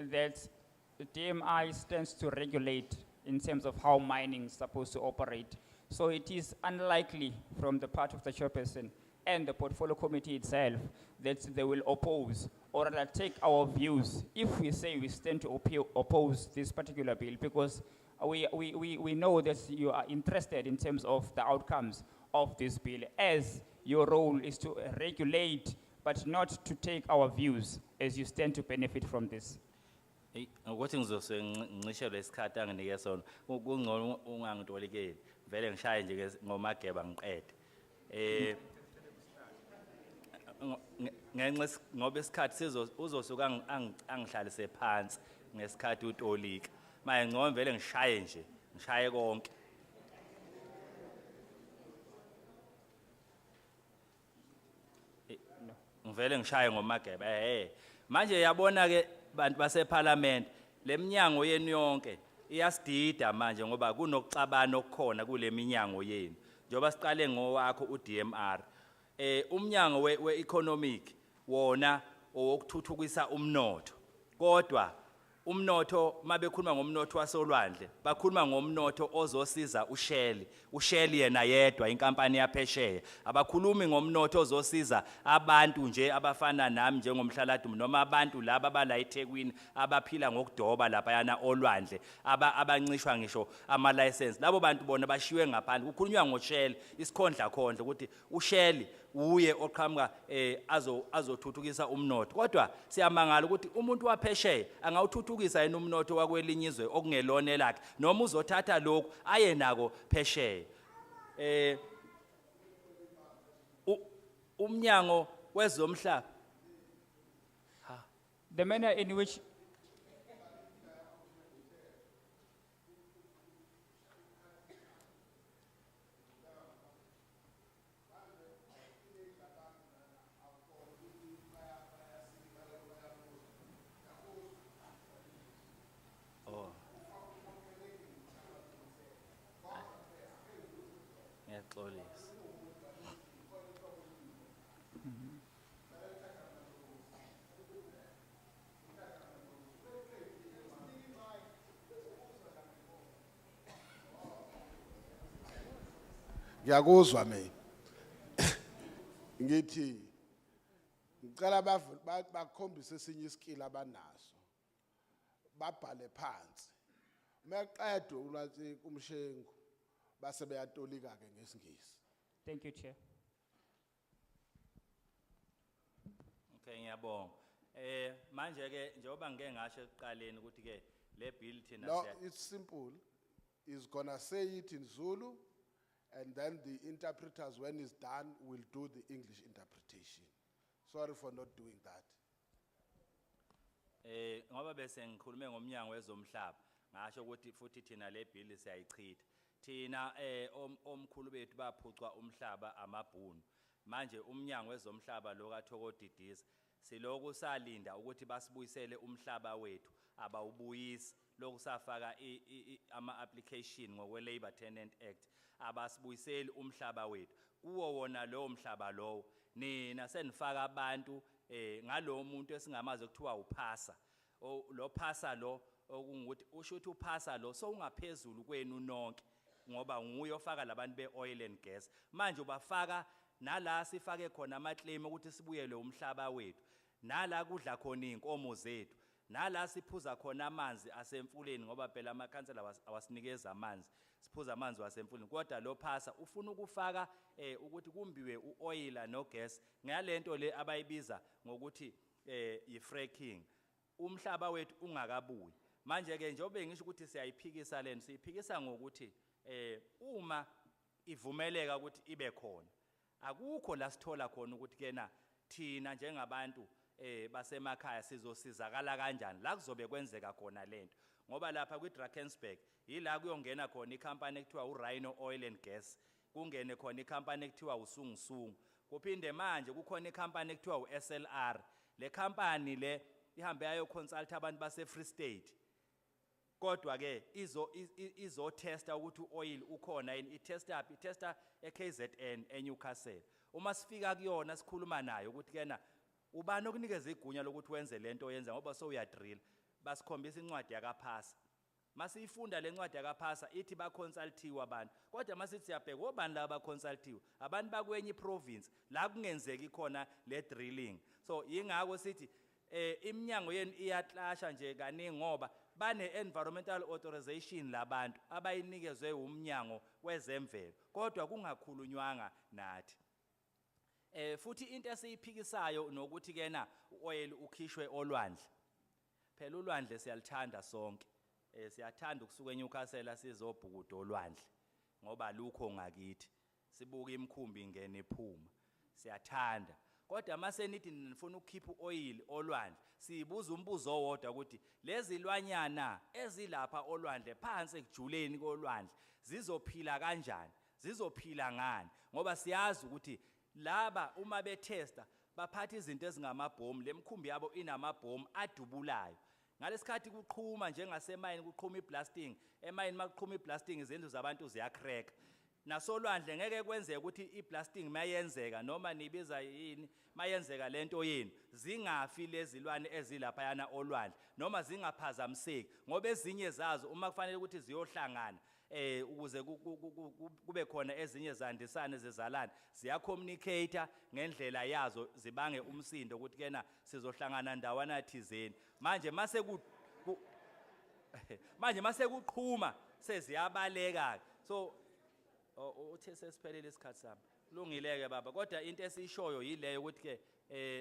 that the DMI stands to regulate in terms of how mining is supposed to operate. So it is unlikely from the part of the chairperson and the portfolio committee itself that they will oppose or rather take our views if we say we stand to oppose this particular bill, because we know that you are interested in terms of the outcomes of this bill, as your role is to regulate but not to take our views as you stand to benefit from this. Ukuthi ngizose ngisho lesikhathi anginike sona kungcono ungangitolikeli vele ngishaye nje ngomageba ngiqede ngenxa ngoba isikhathi uzosuka angihlalise phansi ngesikhathi utolika manje ngcono vele ngishaye konke. Ngivele ngishaye ngomageba manje yabona ke bantu base parliament leminyango yenu yonke iyasidida manje ngoba kunokuxabana okukhona kule minyango yenu njoba siqale ngowakho uDMR umnyango weeconomic wona owokuthuthukisa umnotho kodwa umnotho mabekhuluma ngomnotho wasolwandle bakhuluma ngomnotho ozosiza uShell yena yedwa inkampani yaphesheya abakhulumi ngomnotho ozosiza abantu nje abafana nami njengomhlaladumo noma abantu laba abala eThekwini abaphila ngokudoba lapha yana olwandle abancishwa ngisho ama license labo bantu bona bashiwe ngaphandle kukhulunywa ngoShell isikhondla khondla ukuthi uShell uye oqhamuka azothuthukisa umnotho kodwa siyamangala ukuthi umuntu waphesheya angawuthuthukisa yena umnotho wakwelinye izwe okungelona lakhe noma uzothatha lokho aye nako phesheya umnyango wezomhlaba The manner in which Ngiyaxolisa Ngiyakuzwa mina. Ngithi ngicela bakhombise esinye iskill abanaso. Babhale phansi. Maqedwe ulathi umshengu base beyatolika ke ngesingisi. Thank you, Chair. Okay ngiyabonga manje ke njengoba ngeke ngasho ekuqaleni ukuthi ke le bill thina No, it's simple. He's gonna say it in Zulu and then the interpreters when it's done will do the English interpretation. Sorry for not doing that. ngoba bese ngikhulume ngomnyango wezomhlaba ngasho ukuthi futhi thina le bill siyayichitha thina omkhulu bethu baphucwa umhlaba amabhunu manje umnyango wezomhlaba lo kaThokodidisa siloku salinda ukuthi basibuyisele umhlaba wethu abawubuyisi lokhu safaka ama application ngokwe Labor Tenant Act abasibuyiseli umhlaba wethu kuwo wona lo mhlaba lo nina senifaka abantu ngalo muntu esingamazi ukuthiwa uphasa lo phasa lo okungukuthi ushuthi uphasa lo so ungaphezulu kwenu nonke ngoba nguye ofaka labantu be-oil and gas manje ubafaka nala sifake khona ama-claim ukuthi sibuyele umhlaba wethu nala kudla khona iy'nkomo zethu nala siphuza khona amanzi asemfuleni ngoba phela amakhansela awasinikeza amanzi siphuza amanzi wasemfuleni kodwa lo phasa ufuna ukufaka ukuthi kumbiwe u-oil no-gas ngalento le abayibiza ngokuthi yi-fracking umhlaba wethu ungakabuyi manje ke njengoba ngisho ukuthi siyayiphikisa lento siyiphikisa ngokuthi uma ivumeleka ukuthi ibe khona akukho la sithola khona ukuthi kena thina njengabantu basemakhaya sizosizakala kanjani la kuzobe kwenzeka khona lento ngoba lapha kwiDrakensberg yila kuyongena khona ikhampani ekuthiwa uRhino Oil and Gas kungene khona ikhampani ekuthiwa uSungusungu kuphinde manje kukhona ikhampani ekuthiwa uSLR le khampani le ihambe yayo consult abantu base Free State kodwa ke izo testa ukuthi uoil ukhona yini itesta eKZN eNewcastle uma sifika kuyona sikhuluma nayo ukuthi kena ubani okunikeza igunya lokuthi wenze lento oyenza ngoba so uyadrill basikhombisa incwadi yakaphasa masifunda lencwadi yakaphasa ithi baconsultiwe abantu kodwa masithi siyabheka obani laba baconsultiwe abantu bakwenye province la kungenzeki khona le drilling so ingakho sithi iminyango yenu iyaclasha nje kaningi ngoba bane environmental authorization labantu abayinikezwe umnyango wezemvelo kodwa kungakhulunywanga nathi futhi into esiyiphikisayo nokuthi kena uoil ukhishwe olwandle phela ulwandle siyalithanda sonke siyathanda ukusuka eNewcastle sizobhukuda olwandle ngoba lukho ngakithi sibuka imkhumbi ingene iphuma siyathanda kodwa mase nithi nifuna ukukhipha uoil olwandle sibuza umbuzo owodwa ukuthi lezi lwanyana ezilapha olwandle phansi ekujuleni kolwandle zizophila kanjani zizophila ngani ngoba siyazi ukuthi laba uma betesta baphatha izinto ezingamabhomu lemkhumbi yabo inamabhomu adubulayo ngalesikhathi kuqhuma njengasemayini kuqhuma iblasting emayini makuqhuma iblasting izindlu zabantu ziyacrack nasolwandle ngeke kwenzeke ukuthi iblasting mayenzeka noma nibiza yini mayenzeka lento yini zingafi lezilwane ezilaphayana olwandle noma zingaphazamiseki ngoba ezinye zazo uma kufanele ukuthi ziyohlangana ukuze kube khona ezinye zandisane zezalana ziyacommunicate ngendlela yazo zibange umsindo ukuthi kena sizohlangana ndawana thizeni manje mase kuqhuma seziyabaleka so uthe sesiphelele isikhathi sami kulungileke baba kodwa into esishoyo yileyo ukuthi ke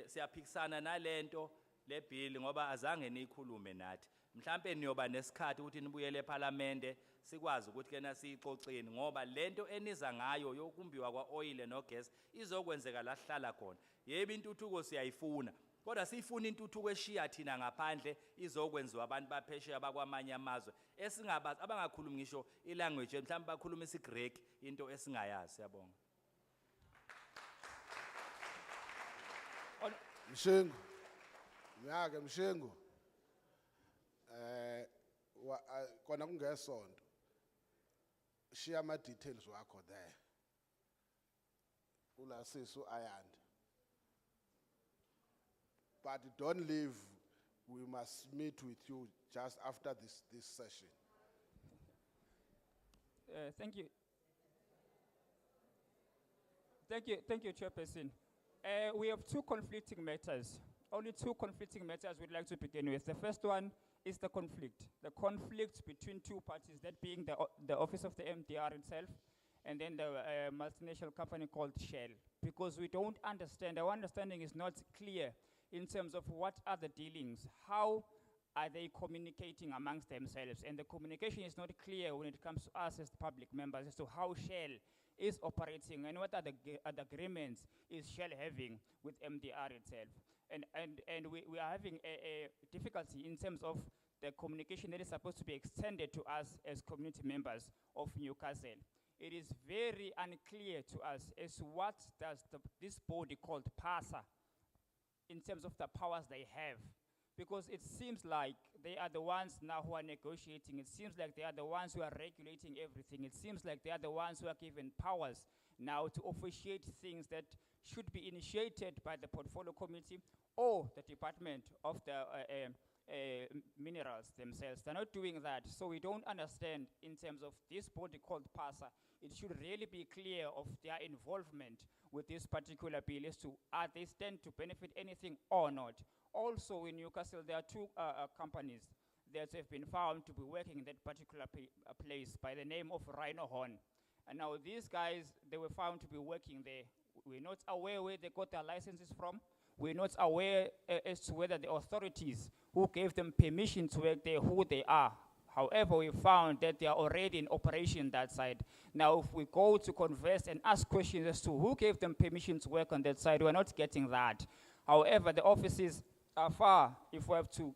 siyaphikisana nalento le bill ngoba azange nikhulume nathi mhlambe niyoba nesikhathi ukuthi nibuyele eParliament sikwazi ukuthi kena sixoxeni ngoba lento eniza ngayo yokumbiwa kwaoil no gas izokwenzeka la sihlala khona yebo intuthuko siyayifuna kodwa sifuna intuthuko eshiya thina ngaphandle izokwenziwa abantu baphesheya bakwamanye amazwe esingabazi abangakhulumi ngisho ilanguage mhlawumbe bakhuluma isiGreek into esingayazi siyabonga Mshengu Nyake Mshengu kona kungesonto share ama details wakho there ula sisu ayanda but don't leave we must meet with you just after this session. Thank you. Thank you, Chairperson. We have two conflicting matters. Only two conflicting matters we'd like to begin with. The first one is the conflict between two parties, that being the office of the MDR itself, and then the multinational company called Shell. Because we don't understand, our understanding is not clear in terms of what are the dealings, how are they communicating amongst themselves, and the communication is not clear when it comes to us as the public members as to how Shell is operating and what are the agreements is Shell having with MDR itself. And we are having a difficulty in terms of the communication that is supposed to be extended to us as community members of Newcastle. It is very unclear to us as to what does this body called PASA in terms of the powers they have. Because it seems like they are the ones now who are negotiating. It seems like they are the ones who are regulating everything. It seems like they are the ones who are given powers now to officiate things that should be initiated by the portfolio committee or the Department of the Minerals themselves. They're not doing that. So we don't understand in terms of this body called PASA. It should really be clear of their involvement with this particular bill as to are they stand to benefit anything or not. Also in Newcastle, there are two companies that have been found to be working in that particular place by the name of Rhino Horn. And now these guys, they were found to be working there. We're not aware where they got their licenses from. We're not aware as to whether the authorities who gave them permission to work there, who they are. However, we found that they are already in operation that side. Now, if we go to converse and ask questions as to who gave them permission to work on that side, we're not getting that. However, the offices are far if we have to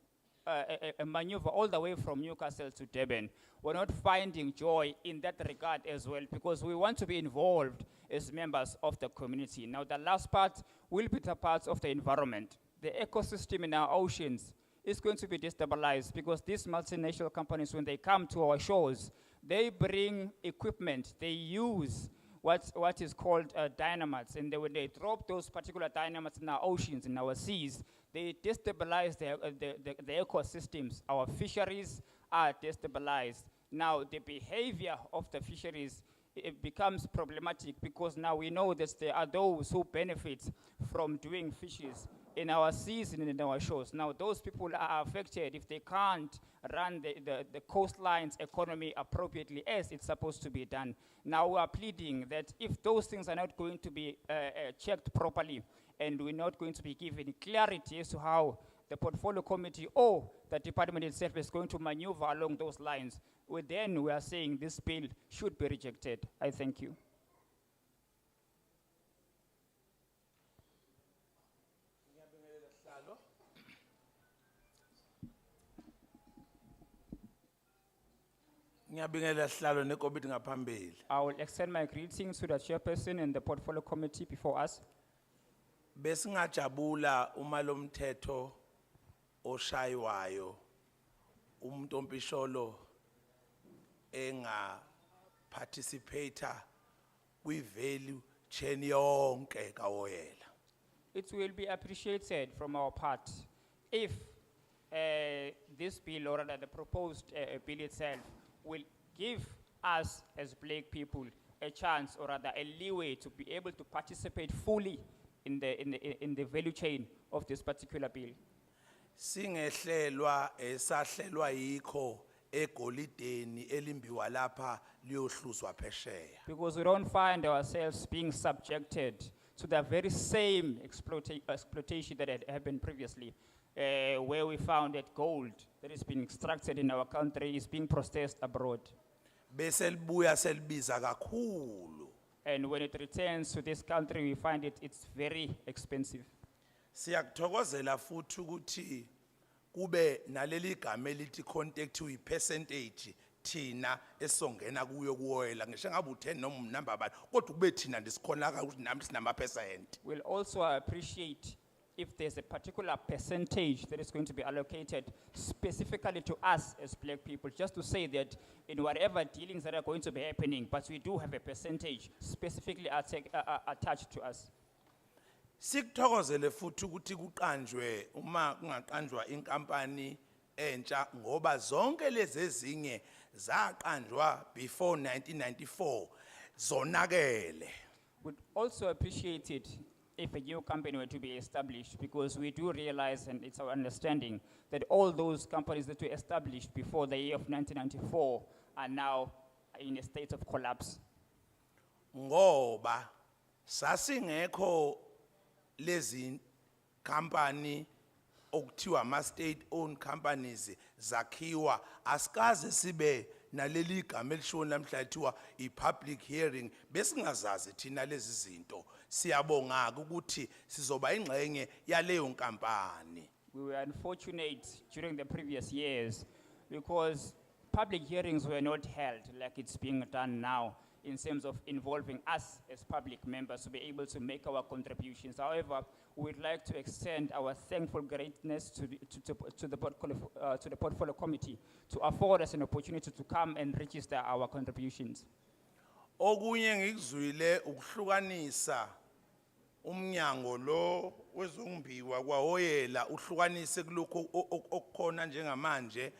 maneuver all the way from Newcastle to Durban. We're not finding joy in that regard as well because we want to be involved as members of the community. Now, the last part will be the parts of the environment. The ecosystem in our oceans is going to be destabilized because these multinational companies, when they come to our shores, they bring equipment, they use what is called dynamites, and when they drop those particular dynamites in our oceans, in our seas, they destabilize the ecosystems. Our fisheries are destabilized. Now, the behavior of the fisheries, it becomes problematic because now we know that there are those who benefit from doing fishes in our seas and in our shores. Now, those people are affected if they can't run the coastline's economy appropriately as it's supposed to be done. Now, we are pleading that if those things are not going to be checked properly and we're not going to be given clarity as to how the portfolio committee or the department itself is going to maneuver along those lines, then we are saying this bill should be rejected. I thank you. I will extend my greetings to the chairperson and the portfolio committee before us. Besingajabula uma lo mthetho oshaywayo umuntu ompisholo enga participator kwi-value chain yonke kawoyela. It will be appreciated from our part if this bill, or rather the proposed bill itself, will give us as black people a chance, or rather a leeway, to be able to participate fully in the value chain of this particular bill. Singehlelwa esahlelwa yikho egolideni elimbiwa lapha liyohluzwa phesheya. Because we don't find ourselves being subjected to the very same exploitation that had happened previously, where we found that gold that is being extracted in our country is being processed abroad. Bese libuya selibiza kakhulu. And when it returns to this country, we find it's very expensive. Siyakuthokozela futhi ukuthi kube naleli gama elithi contact wi percentage thina esongena kuyo kuoyela ngisho ngabe u10 noma number bani kodwa kube thina ndisikhona ukuthi nami sinama percent. We'll also appreciate if there's a particular percentage that is going to be allocated specifically to us as black people, just to say that in whatever dealings that are going to be happening, but we do have a percentage specifically attached to us. Sikuthokozele futhi ukuthi kuqanjwe uma kungaqanjwa inkampani entsha ngoba zonke lezi ezinye zaqanjwa before 1994 zonakele. Would also appreciate it if a new company were to be established, because we do realize, and it's our understanding, that all those companies that were established before the year of 1994 are now in a state of collapse. Ngoba sasingekho lezi company okuthiwa ama state owned companies zakhiwa asikaze sibe naleli gama elishona namhla ethiwa i-public hearing besingazazi thina lezi zinto. Siyabonga ukuthi sizoba ingxenye yaleyo nkampani. We were unfortunate during the previous years because public hearings were not held like it's being done now, in terms of involving us as public members to be able to make our contributions. However, we would like to extend our thankful greatness to the portfolio committee to afford us an opportunity to come and register our contributions. Okunye ngikuzwile ukuhlukanisa umnyango lo wezongbiwa kwahoyela uhlukanise kulokho okukhona njengamanje.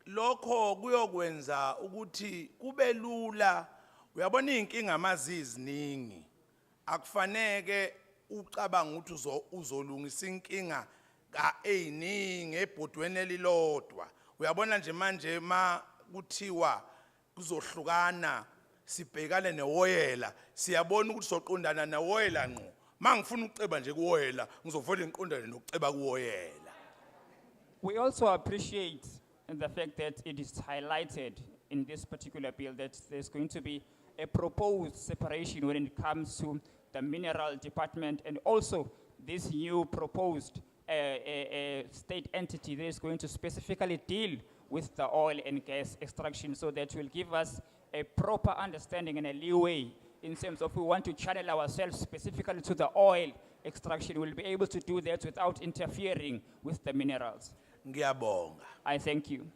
Lokho kuyokwenza ukuthi kube lula. Uyabona inkinga amaziziningi akufaneke ucabanga ukuthi uzolungisa inkinga eziningi ebhodweni elilodwa. Uyabona nje manje ma kuthiwa kuzohlukana sibhekane newoyela siyabona ukuthi soqondana newoyela ngqo. Mangifuna ukuceba nje kuwoyela ngizovela ngiqondane nokuceba kuwoyela. We also appreciate the fact that it is highlighted in this particular bill that there's going to be a proposed separation when it comes to the mineral department, and also this new proposed state entity that is going to specifically deal with the oil and gas extraction, so that will give us a proper understanding and a leeway in terms of we want to channel ourselves specifically to the oil extraction. We'll be able to do that without interfering with the minerals. Ngiyabonga. I thank you.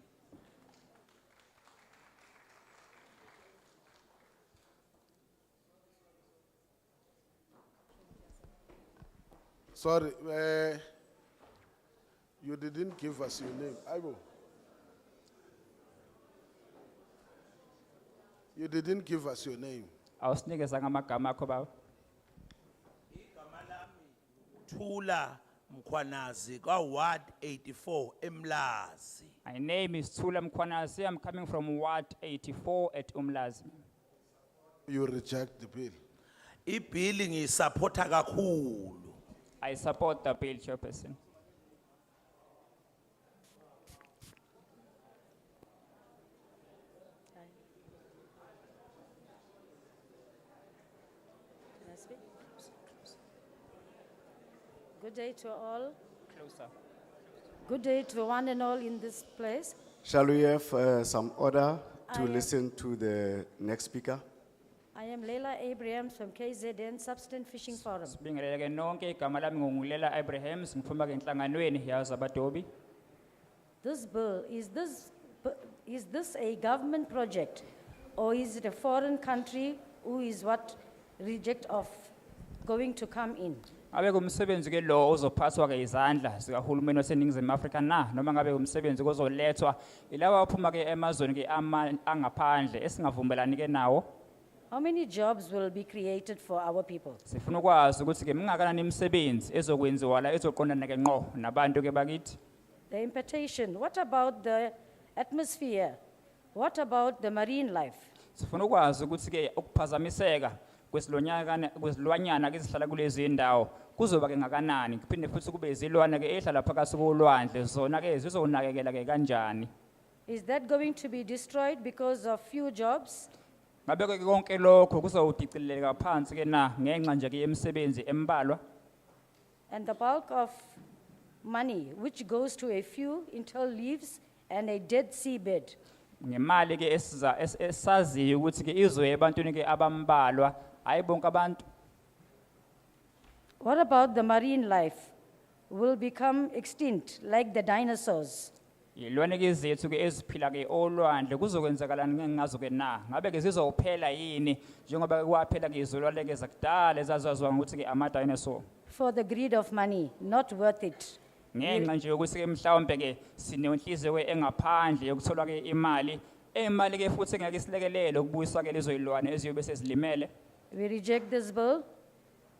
Sorry, you didn't give us your name. Aibo. You didn't give us your name. Awusinikeza ngamagama akho baba. Igama lami Thula Mkhwanazi ka Ward 84 eMlazi. My name is Thula Mkhwanazi. I'm coming from Ward 84 at Umlazi. You reject the bill. Ibill ngiyisupporta kakhulu. I support the bill, Chairperson. Can I speak? Good day to all. Closer. Good day to one and all in this place. Shall we have some order to I- listen to the next speaker? I am Leila Abrahams from KZN Subsistence Fishing Forum. Sibingelele nonke igama lami nguLela Abrahams ngiphuma ke enhlanganweni yazabadobi. This bill, is this a government project or is it a foreign country who is what reject of going to come in? Ngabe kumsebenzi ke lo ozophathwa ke izandla zikahulumeni waseNingizimu Afrika na noma ngabe kumsebenzi kozolethwa ilawa aphuma ke emazweni ke angaphandle esingavumelani ke nawo. How many jobs will be created for our people? Sifuna ukwazi ukuthi ke mingakanani imisebenzi ezokwenziwa la ezoqondana ke ngqo nabantu ke bakithi. The importation, what about the atmosphere? What about the marine life? Sifuna ukwazi ukuthi ke ukuphazamiseka kwesilwanyana ke ezihlala kulezi indawo kuzoba ke ngakanani kuphinde futhi kube izilwane ke ehlala phakathi kolwandle zona ke zizonakekela ke kanjani. Is that going to be destroyed because of few jobs? Ngabe ke konke lokho kuzowudicileka phansi ke na ngenxa nje ke yemisebenzi embalwa. And the bulk of money which goes to a few until leaves and a dead seabed. Ngemali ke esaziyo ukuthi ke izoya ebantwini ke abambalwa hayi bonke abantu. What about the marine life? Will become extinct like the dinosaurs? Yilwane ke zethu ke eziphila ke olwandle kuzokwenzakalani ngengazo ke na ngabe ke zizophela yini njengoba kwaphela ke izolwane ke zakudala ezazazwa ukuthi ke ama dinosaur. For the greed of money, not worth it. Ngenxa nje ukuthi ke mhlawumbe ke sinenhliziyo ke engaphandle yokuthola ke imali ke futhi ngeke isilekelele ukubuyiswa ke lezo yilwane eziyobe sezilimele. We reject this bill.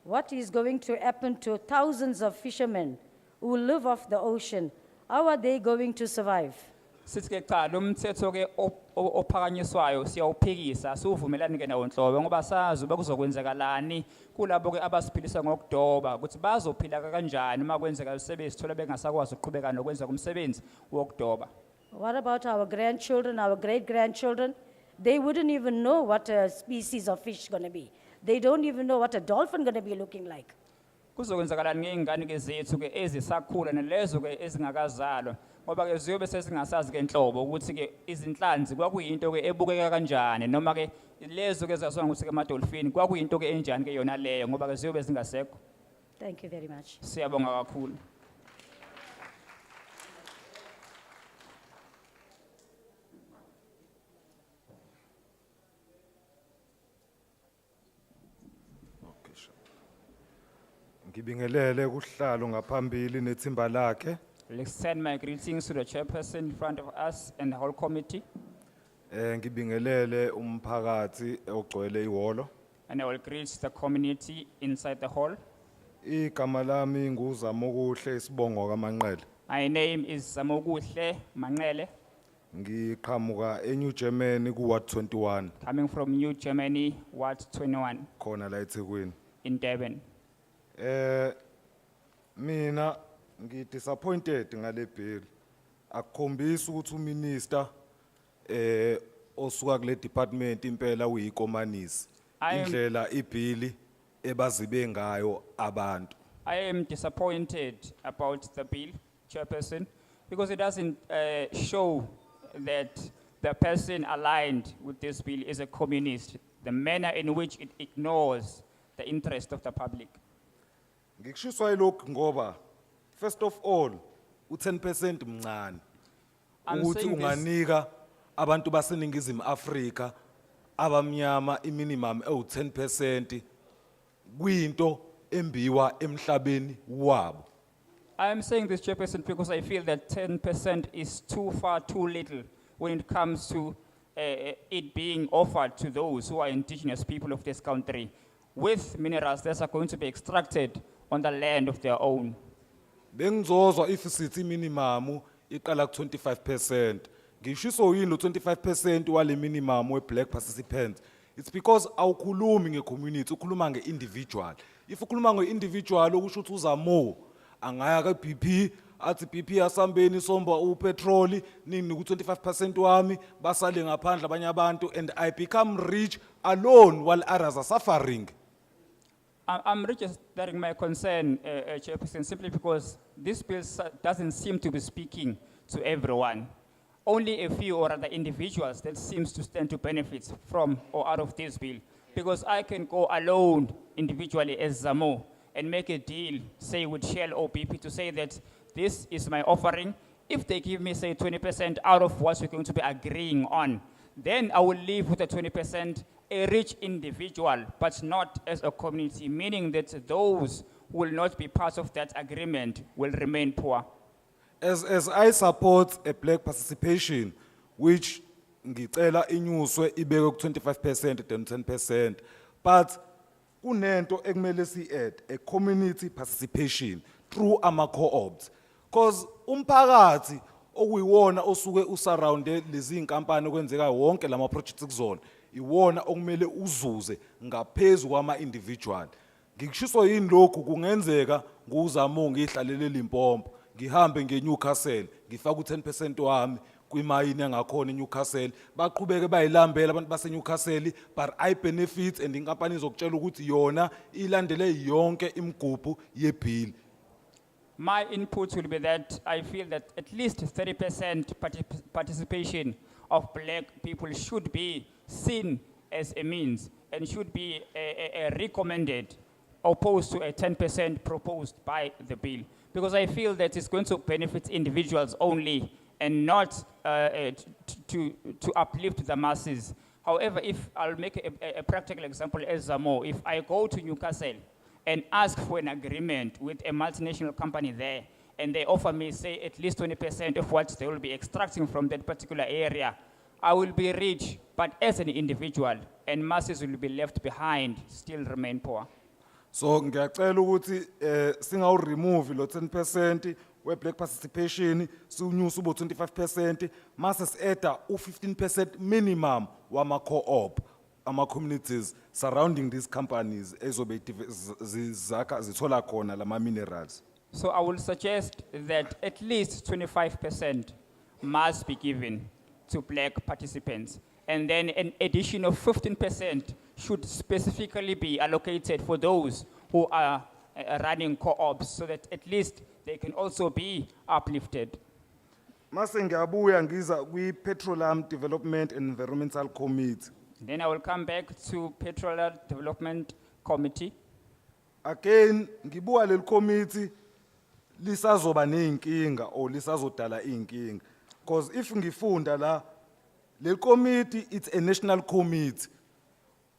What is going to happen to thousands of fishermen who live off the ocean? How are they going to survive? Sithi ke cha lo mthetho ke ophakanyiswayo siyawuphikisa sivumelani ke nawo Nhlobo ngoba sazi bekuzokwenzakalani kulabo ke abasiphilisa ngokudoba ukuthi bazophila kanjani uma kwenzeka umsebenzi thola bengasakwazi ukuqhubeka nokwenza umsebenzi wokudoba. What about our grandchildren, our great-grandchildren? They wouldn't even know what a species of fish is going to be. They don't even know what a dolphin going to be looking like. Kuzokwenzakalani ngeingane ke zethu ke ezisakhula nalezo ke ezingakazalwa ngoba ke ziyobe sesingasazi ke Nhlobo ukuthi ke izinhlanzi kwakuyinto ke ebukeka kanjani noma ke lezo ke zaziwa ukuthi ke amadolphin kwakuyinto ke enjani ke yona leyo ngoba ke ziyobe zingasekho. Thank you very much. Siyabonga kakhulu. Ngibingelele kuhlalo ngaphambili nethimba lakhe. Let's send my greetings to the chairperson in front of us and the whole committee. Ngibingelele umphakathi ogcwele ihholo. And I will greet the community inside the hall. Igama lami nguZamokuhle Sibongo kaManqele. My name is Zamokuhle Manqele, Ngiqhamuka eNew Germany ku Ward 21 coming from New Germany, Ward 21 khona la eThekwini. in Durban. Mina disappointed ngale bill. Akukhombisa ukuthi uminister osuka kule department impela uyikomanisi. Indlela ibill ebazibe ngayo abantu. I am disappointed about the bill, Chairperson, because it doesn't show that the person aligned with this bill is a communist, the manner in which it ignores the interest of the public. Ngikushiswa yilokhu ngoba first of all u10% mncane ukuthi unganika abantu baseningizimu Afrika abamnyama iminimum ewu10% kuyinto embiwa emhlabeni wabo. I am saying this, Chairperson, because I feel that 10% is too little when it comes to it being offered to those who are indigenous people of this country with minerals that are going to be extracted on the land of their own. Bengizozwa if sithi minimum iqala ku 25%. Ngishiso yini lo 25% wale minimum we black participants. It's because awukhulumi ngecommunity ukhuluma ngeindividual. If ukhuluma ngeindividual okusho ukuthi uzamo angaya ka BP athi BP asambeni somba upetrol nini ku 25% wami basale ngaphandle abanye abantu and I become rich alone while others are suffering. I'm registering my concern, Chairperson, simply because this bill doesn't seem to be speaking to everyone. Only a few or other individuals that seems to stand to benefit from or out of this bill. Because I can go alone individually as Zamo and make a deal, say with Shell or BP, to say that this is my offering. If they give me, say, 20% out of what we're going to be agreeing on, then I will leave with the 20% a rich individual, but not as a community, meaning that those who will not be part of that agreement will remain poor. As I support a black participation, which ngicela inyuswe ibeke ku 25% than 10%, but kunento ekumele si-add, a community participation through ama-co-ops. Because umphakathi okuyiwona osuke usurrounde lezi inkampani okwenzeka wonke lama projects kuzona, iwona okumele uzuze ngaphezu kwama-individual. Ngikushiso yini lokhu kungenzeka nguzamo ngihlalele Limpopo, ngihambe ngeNewcastle, ngifaka u10% wami kwimayini yangakhona eNewcastle, baqhubeke bayilambela abantu baseNewcastle, but I benefit and inkampani izokutshela ukuthi yona ilandele yonke imigubho yebill. My input will be that I feel that at least 30% participation of black people should be seen as a means and should be recommended, opposed to a 10% proposed by the bill. Because I feel that it's going to benefit individuals only and not to uplift the masses. However, if I'll make a practical example as Zamo, if I go to Newcastle and ask for an agreement with a multinational company there, and they offer me, say, at least 20% of what they will be extracting from that particular area, I will be rich, but as an individual, and masses will be left behind, still remain poor. So ngiyacela ukuthi singawu remove lo 10% we black participation, siunyusa ubo 25%, mase si-add u15% minimum wama co-op, ama communities surrounding these companies ezobe zithola khona lama minerals. So I will suggest that at least 25% must be given to black participants. And then an additional 15% should specifically be allocated for those who are running co-ops, so that at least they can also be uplifted. Mase ngiyabuya ngiza kwi-Petroleum Development and Environmental Committee. Then I will come back to Petroleum Development Committee. Again, ngibuka leli committee lisazoba neyinkinga or lisazodala inkinga. Because if ngifunda la, leli committee, it's a national committee.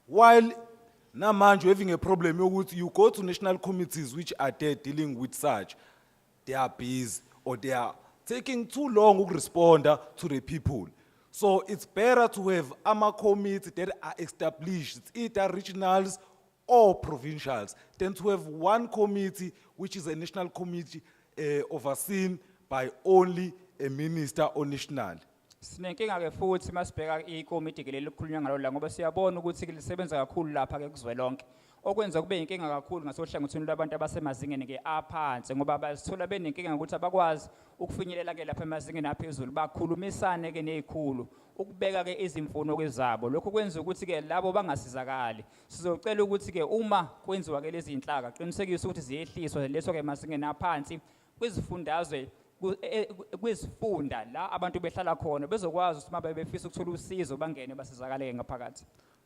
While namanje having a problem yokuthi you go to national committees which are there dealing with such, they are busy or they are taking too long to respond to the people. So it's better to have ama committees that are established, either regionals or provincials, than to have one committee which is a national committee overseen by only a minister or national. Sinenkinga ke futhi masibheka ikomiti ke leli kukhulunywa ngalo la ngoba siyabona ukuthi lisebenza kakhulu lapha ke kuzwelonke. Okwenza kube inkinga kakhulu ngasohlangothini labantu abasemazingeni ke aphansi ngoba bazithola benenkinga ukuthi abakwazi ukufinyelela ke lapha emazingeni aphezulu, bakhulumisane ke nezikhulu ukubeka ke izimfuno kwezabo. Lokho kwenza ukuthi ke labo bangasizakali. Sizocela ukuthi ke uma kwenziwa ke lezi inhlaka qinisekisa ukuthi ziyehliswa leso ke emazingeni aphansi kwizifundazwe kwizifunda la abantu behlala khona bezokwazi ukuthi mabe befisa ukuthola usizo bangene basizakale ngaphakathi.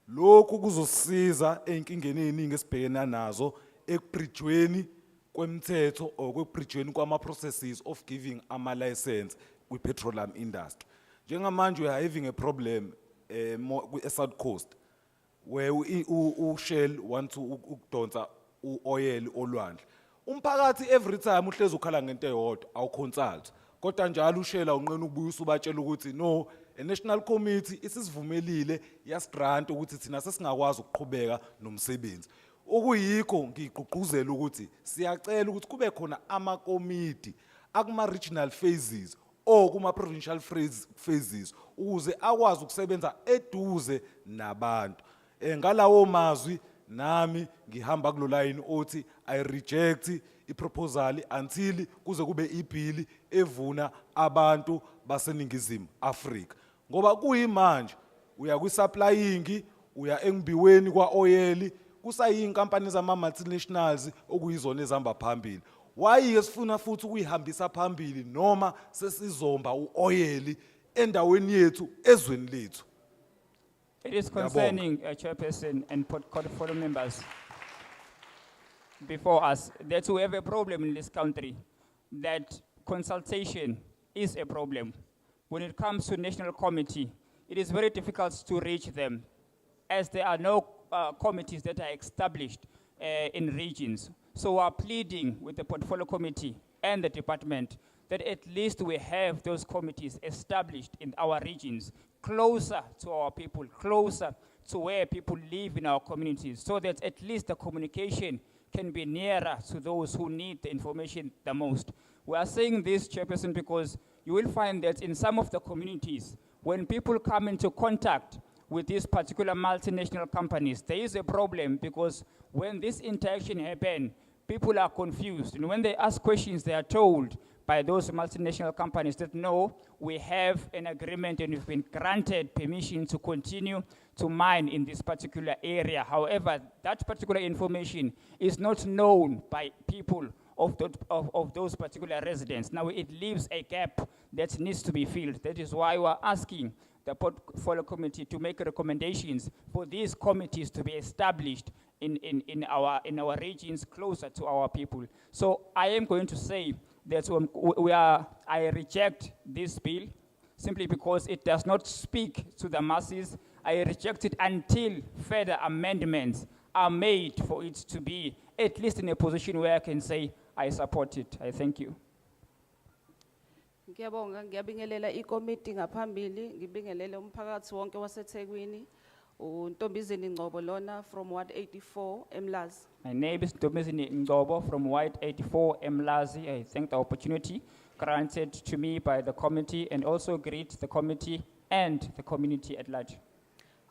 Lokhu kuzosiza einkingeni eziningi esibhekena nazo ekubridgweni kwemthetho or kwebridgweni kwama processes of giving ama license kwi petroleum industry. Njengamanje we are having a problem South Coast where Shell want to ukudonsa oil olwandle. Umphakathi every time uhlezi ukhala ngento eyodwa awu consult. Kodwa njalo uShell unqena ukubuyisa ubatshela ukuthi no, a national committee isisivumelile yasigrant ukuthi thina sesingakwazi ukuqhubeka nomsebenzi. Okuyikho ngigqugquzela ukuthi siyacela ukuthi kube khona ama committee akuma regional phases or kuma provincial phases ukuze akwazi ukusebenza eduze nabantu. Ngalawo mazwi nami ngihamba kulo line othi I reject iproposal until kuze kube ibill evuna abantu baseningizimu Afrika. Ngoba kuyimanje uya kwi-supplying, uya engbiweni kwa oil, kusayinkampani zama multinationals okuyizona ezihamba phambili. Why sifuna futhi ukuyihambisa phambili noma sesizomba uoil endaweni yethu ezweni lethu? It is concerning chairperson and portfolio members before us that we have a problem in this country, that consultation is a problem. When it comes to national committee, it is very difficult to reach them. as there are no committees that are established in regions. So we are pleading with the portfolio committee and the department that at least we have those committees established in our regions, closer to our people, closer to where people live in our communities, so that at least the communication can be nearer to those who need the information the most. We are saying this, Chairperson, because you will find that in some of the communities, when people come into contact with these particular multinational companies, there is a problem because when this interaction happens, people are confused. And when they ask questions, they are told by those multinational companies that no, we have an agreement and we've been granted permission to continue to mine in this particular area. However, that particular information is not known by people of those particular residents. Now it leaves a gap that needs to be filled. That is why we're asking the portfolio committee to make recommendations for these committees to be established in our regions closer to our people. So I am going to say that I reject this bill simply because it does not speak to the masses. I reject it until further amendments are made for it to be at least in a position where I can say I support it. I thank you. Ngiyabonga, ngiyabingelela ikomiti ngaphambili, ngibingelele umphakathi wonke waseThekwini. uNtombizeni Ngcobo lona from Ward 84 eMlazi. My name is Ntombizeni Ngcobo from Ward 84 eMlazi. I thank the opportunity granted to me by the committee and also greet the committee and the community at large.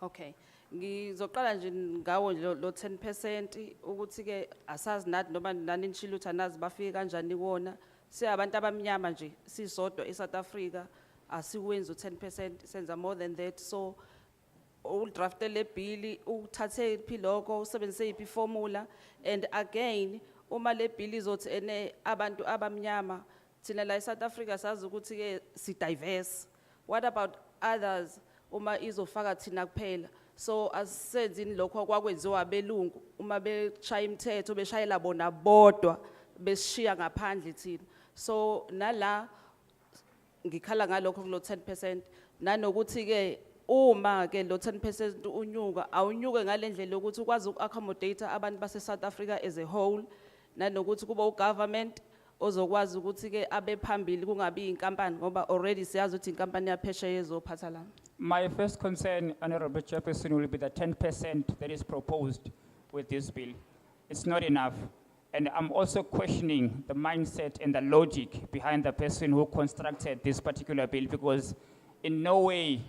Okay. Ngizoqala nje ngawo lo 10% ukuthi ke asazi nathi noma nani nishilutha nazi bafike kanjani wona. Siyabantu abamnyama nje sisodwa eSouth Africa asiwenzi u10% senza more than that. So udrafte le bill uthathe iphiloko usebenzise iphi formula, and again uma le bill izothi ene abantu abamnyama thina la eSouth Africa sazi ukuthi ke si diverse. What about others uma izofaka thina kuphela? So asenzini lokho kwakwenziwa abelungu uma beshaya imithetho beshayela bona bodwa beshiya ngaphandle thina. So nala ngikhala ngalokho kulo 10% nanokuthi ke uma ke lo 10% unyuka awunyuke ngalendlela ukuthi ukwazi uku-accommodate abantu base South Africa as a whole, nanokuthi kuba ugovernment ozokwazi ukuthi ke abe phambili kungabi inkampani ngoba already siyazi ukuthi inkampani yaphesheya ezophatha la. My first concern, Honorable Chairperson, will be the 10% that is proposed with this bill. It's not enough. And I'm also questioning the mindset and the logic behind the person who constructed this particular bill, because in no way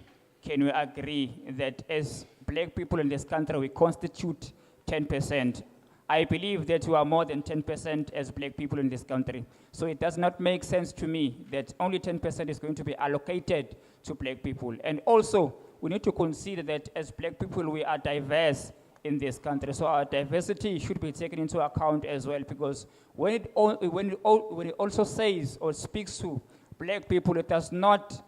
can we agree that as black people in this country, we constitute 10%. I believe that we are more than 10% as black people in this country. So it does not make sense to me that only 10% is going to be allocated to black people. And also, we need to consider that as black people, we are diverse in this country. So our diversity should be taken into account as well, because when it also says or speaks to black people, it does not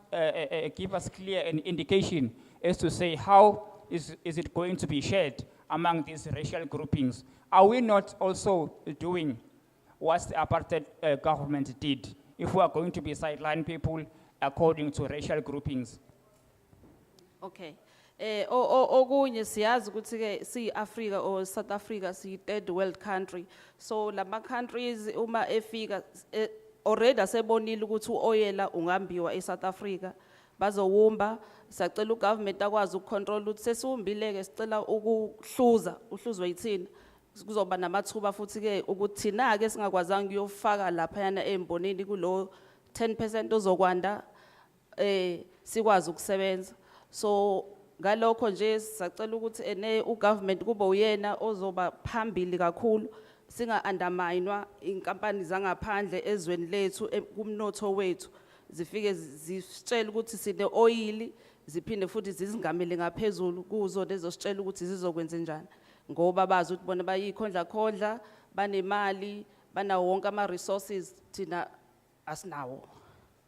give us clear an indication as to say how is it going to be shared among these racial groupings. Are we not also doing what the apartheid government did if we are going to be sideline people according to racial groupings? Okay. Okunye siyazi ukuthi ke si Africa or South Africa si third world country. So lama countries uma efika already asebonile ukuthi uoyela ungambiwa eSouth Africa bazowumba. Sacela ugovernment akwazi ukucontrol ukuthi sesiwumbile ke sicela uhluzwe yithina. Kuzoba namathuba futhi ke ukuthi thina ke singakwazanga ukuyofaka lapha yana emboneni kulo 10% ozokwanda sikwazi ukusebenza. So ngalokho nje sacela ukuthi ugovernment kube uyena ozoba phambili kakhulu, singa underminewa inkampani zangaphandle ezweni lethu kumnotho wethu zifike zisitshela ukuthi sine oil ziphinde futhi zizingamele ngaphezulu kuzo lezo sitshela ukuthi zizokwenza njani ngoba bazi ukuthi bona bayikhondla banemali banawo wonke ama resources thina asinawo.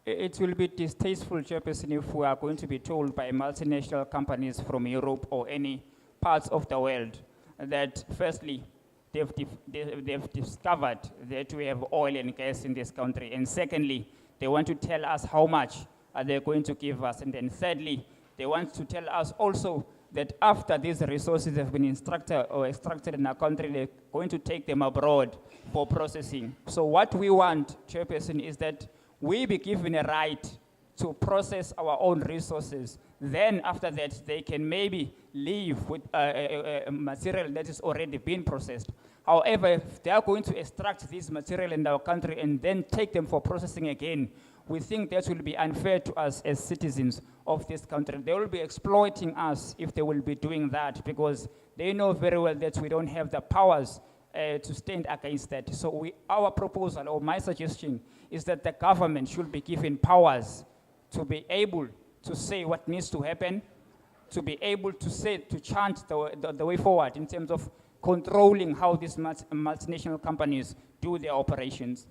It will be distasteful, Chairperson, if we are going to be told by multinational companies from Europe or any parts of the world that firstly, they've discovered that we have oil and gas in this country, and secondly, they want to tell us how much are they going to give us, and then thirdly, they want to tell us also that after these resources have been extracted in our country, they're going to take them abroad for processing. So what we want, Chairperson, is that we be given a right to process our own resources. Then after that, they can maybe leave with a material that has already been processed. However, if they are going to extract this material in our country and then take them for processing again, we think that will be unfair to us as citizens of this country. They will be exploiting us if they will be doing that, because they know very well that we don't have the powers to stand against that. So our proposal, or my suggestion, is that the government should be given powers to be able to say what needs to happen, to be able to say, to chart the way forward in terms of controlling how these multinational companies do their operations.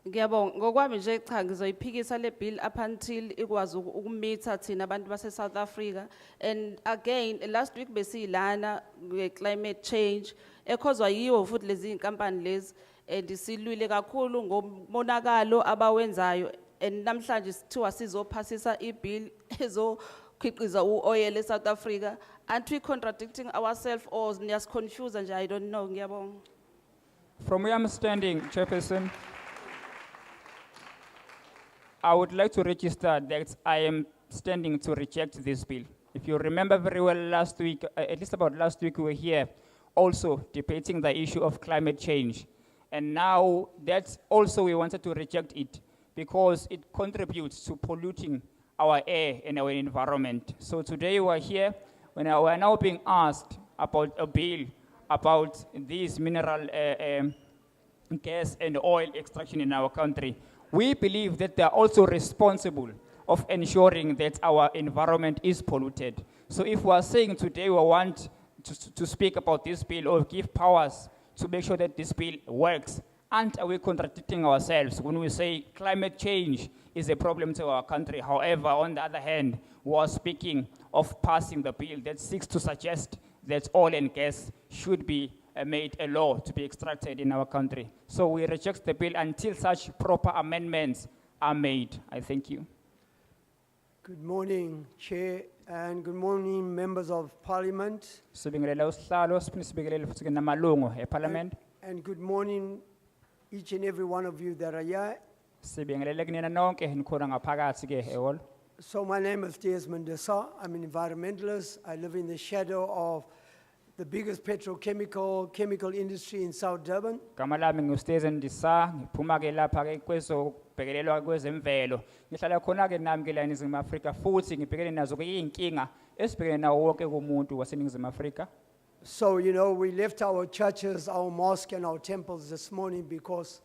Ngiyabonga, ngokwami nje cha ngizoyiphikisa le bill up until ikwazi ukumitha thina abantu base South Africa. And again, last week besiyilana climate change ekhozwa yiwo futhi lezi inkampani lezi silwile kakhulu ngomonakalo abawenzayo, and namhlanje sithiwa sizophasisa ibill ezokhiqiza uoil eSouth Africa. Aren't we contradicting ourselves or just confused nje? I don't know. Ngiyabonga. From where I'm standing, Chairperson, I would like to register that I am standing to reject this bill. If you remember very well last week, at least about last week, we were here also debating the issue of climate change. And now that's also we wanted to reject it because it contributes to polluting our air and our environment. So today we're here, when we're now being asked about a bill about these mineral gas and oil extraction in our country. We believe that they are also responsible of ensuring that our environment is polluted. So if we are saying today we want to speak about this bill or give powers to make sure that this bill works, aren't we contradicting ourselves when we say climate change is a problem to our country? However, on the other hand, we are speaking of passing the bill that seeks to suggest that oil and gas should be made a law to be extracted in our country. So we reject the bill until such proper amendments are made. I thank you. Good morning, Chair, and good morning, members of Parliament. Sibingelela usihlalo, siphinde sibingelele futhi ke namalungu eParliament. And good morning, each and every one of you that are here. Sibingelele kunina nonke nikhona ngaphakathi ke ehall. So my name is Desmond Desa. I'm an environmentalist. I live in the shadow of the biggest chemical industry in South Durban. Gama lami ngusteze ndisa ngiphuma ke lapha ke kwezobhekelelwa kwezemvelo. Ngihlala khona ke nami ke la eNingizimu Afrika futhi ngibhekene nazo ke inkinga esibhekene nawo wonke kumuntu waseNingizimu Afrika. So you know, we left our churches, our mosques and our temples this morning because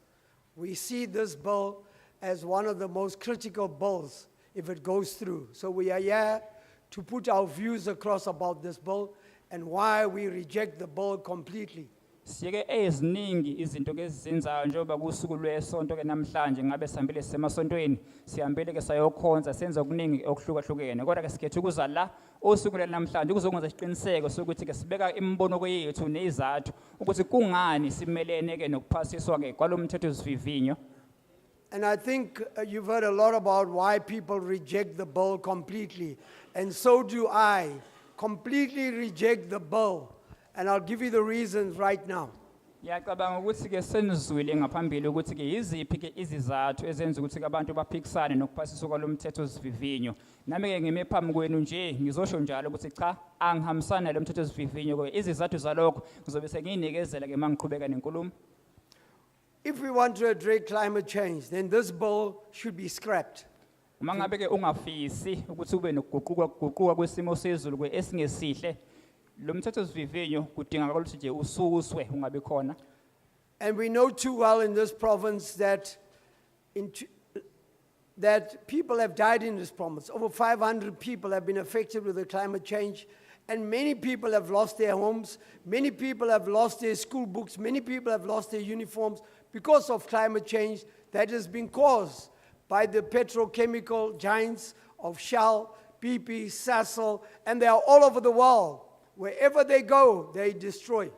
we see this bill as one of the most critical bills if it goes through. So we are here to put our views across about this bill and why we reject the bill completely. Siyeke eziningi izinto ke ezenzayo njengoba kusuku lwesonto ke namhlanje ngabe sihambile semasontweni sihambile ke sayokhonza senza okuningi okuhlukahlukene kodwa ke sikhethe ukuza la osuku namhlanje ukuzokwenza isiqiniseko sokuthi ke sibeka imbono yethu nezathu ukuthi kungani simelene ke nokuphasiswa ke kwalomthetho sivivinyo. And I think you've heard a lot about why people reject the bill completely, and so do I. Completely reject the bill, and I'll give you the reasons right now. Yacabanga ukuthi ke senizwile ngaphambili ukuthi ke yiziphi ke izizathu ezenza ukuthi abantu baphikisane nokuphasiswa kwalomthetho sivivinyo. Nami ke ngime phambi kwenu nje ngizosho njalo ukuthi cha angihambisana lomthetho sivivinyo ke izizathu zalokho ngizobe senginikezela ke mangiqhubeka nenkulumo. If we want to address climate change, then this bill should be scrapped. Mangabe ke ungafisi ukuthi ube nokuguquka kwesimo sezulu ke esingesihle lo mthetho sivivinyo kudinga ukuthi nje ususwe ungabe khona. And we know too well in this province that people have died in this province. Over 500 people have been affected with the climate change, and many people have lost their homes, many people have lost their school books, many people have lost their uniforms because of climate change that has been caused by the petrochemical giants of Shell, BP, Sasol, and they are all over the world. Wherever they go, they destroy.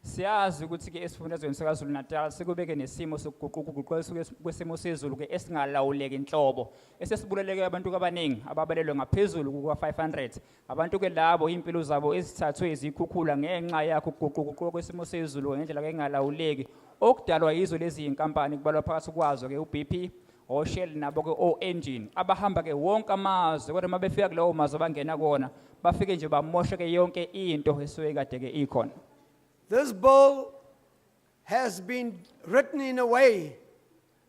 Siyazi ukuthi ke esifundazweni sikaZulu Natal sikubeke nesimo sokuguquguquka kwesimo sezulu ke esingalawuleki inhlobo esesibuleleke abantu abaningi ababalelwe ngaphezulu kuka 500 abantu ke labo impilo zabo ezithathwe izikhukhula ngenxa yakho ukuguquguquka kwesimo sezulu ngendlela ke engalawuleki okudalwa yizo lezi inkampani kubalwa phakathi kwazo ke uBP oShell nabo ke oEngine abahamba ke wonke amazwe kodwa mabefika kulowo mazwe bangena kona bafike nje bamoshe ke yonke into esuke kade ke ikhona. This bill has been written in a way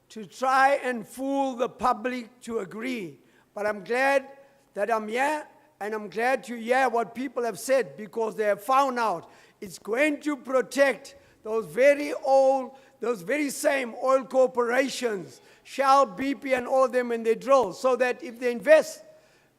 to try and fool the public to agree. But I'm glad that I'm here, and I'm glad to hear what people have said, because they have found out it's going to protect those very old, those very same oil corporations, Shell, BP, and all of them, when they drill, so that if they invest,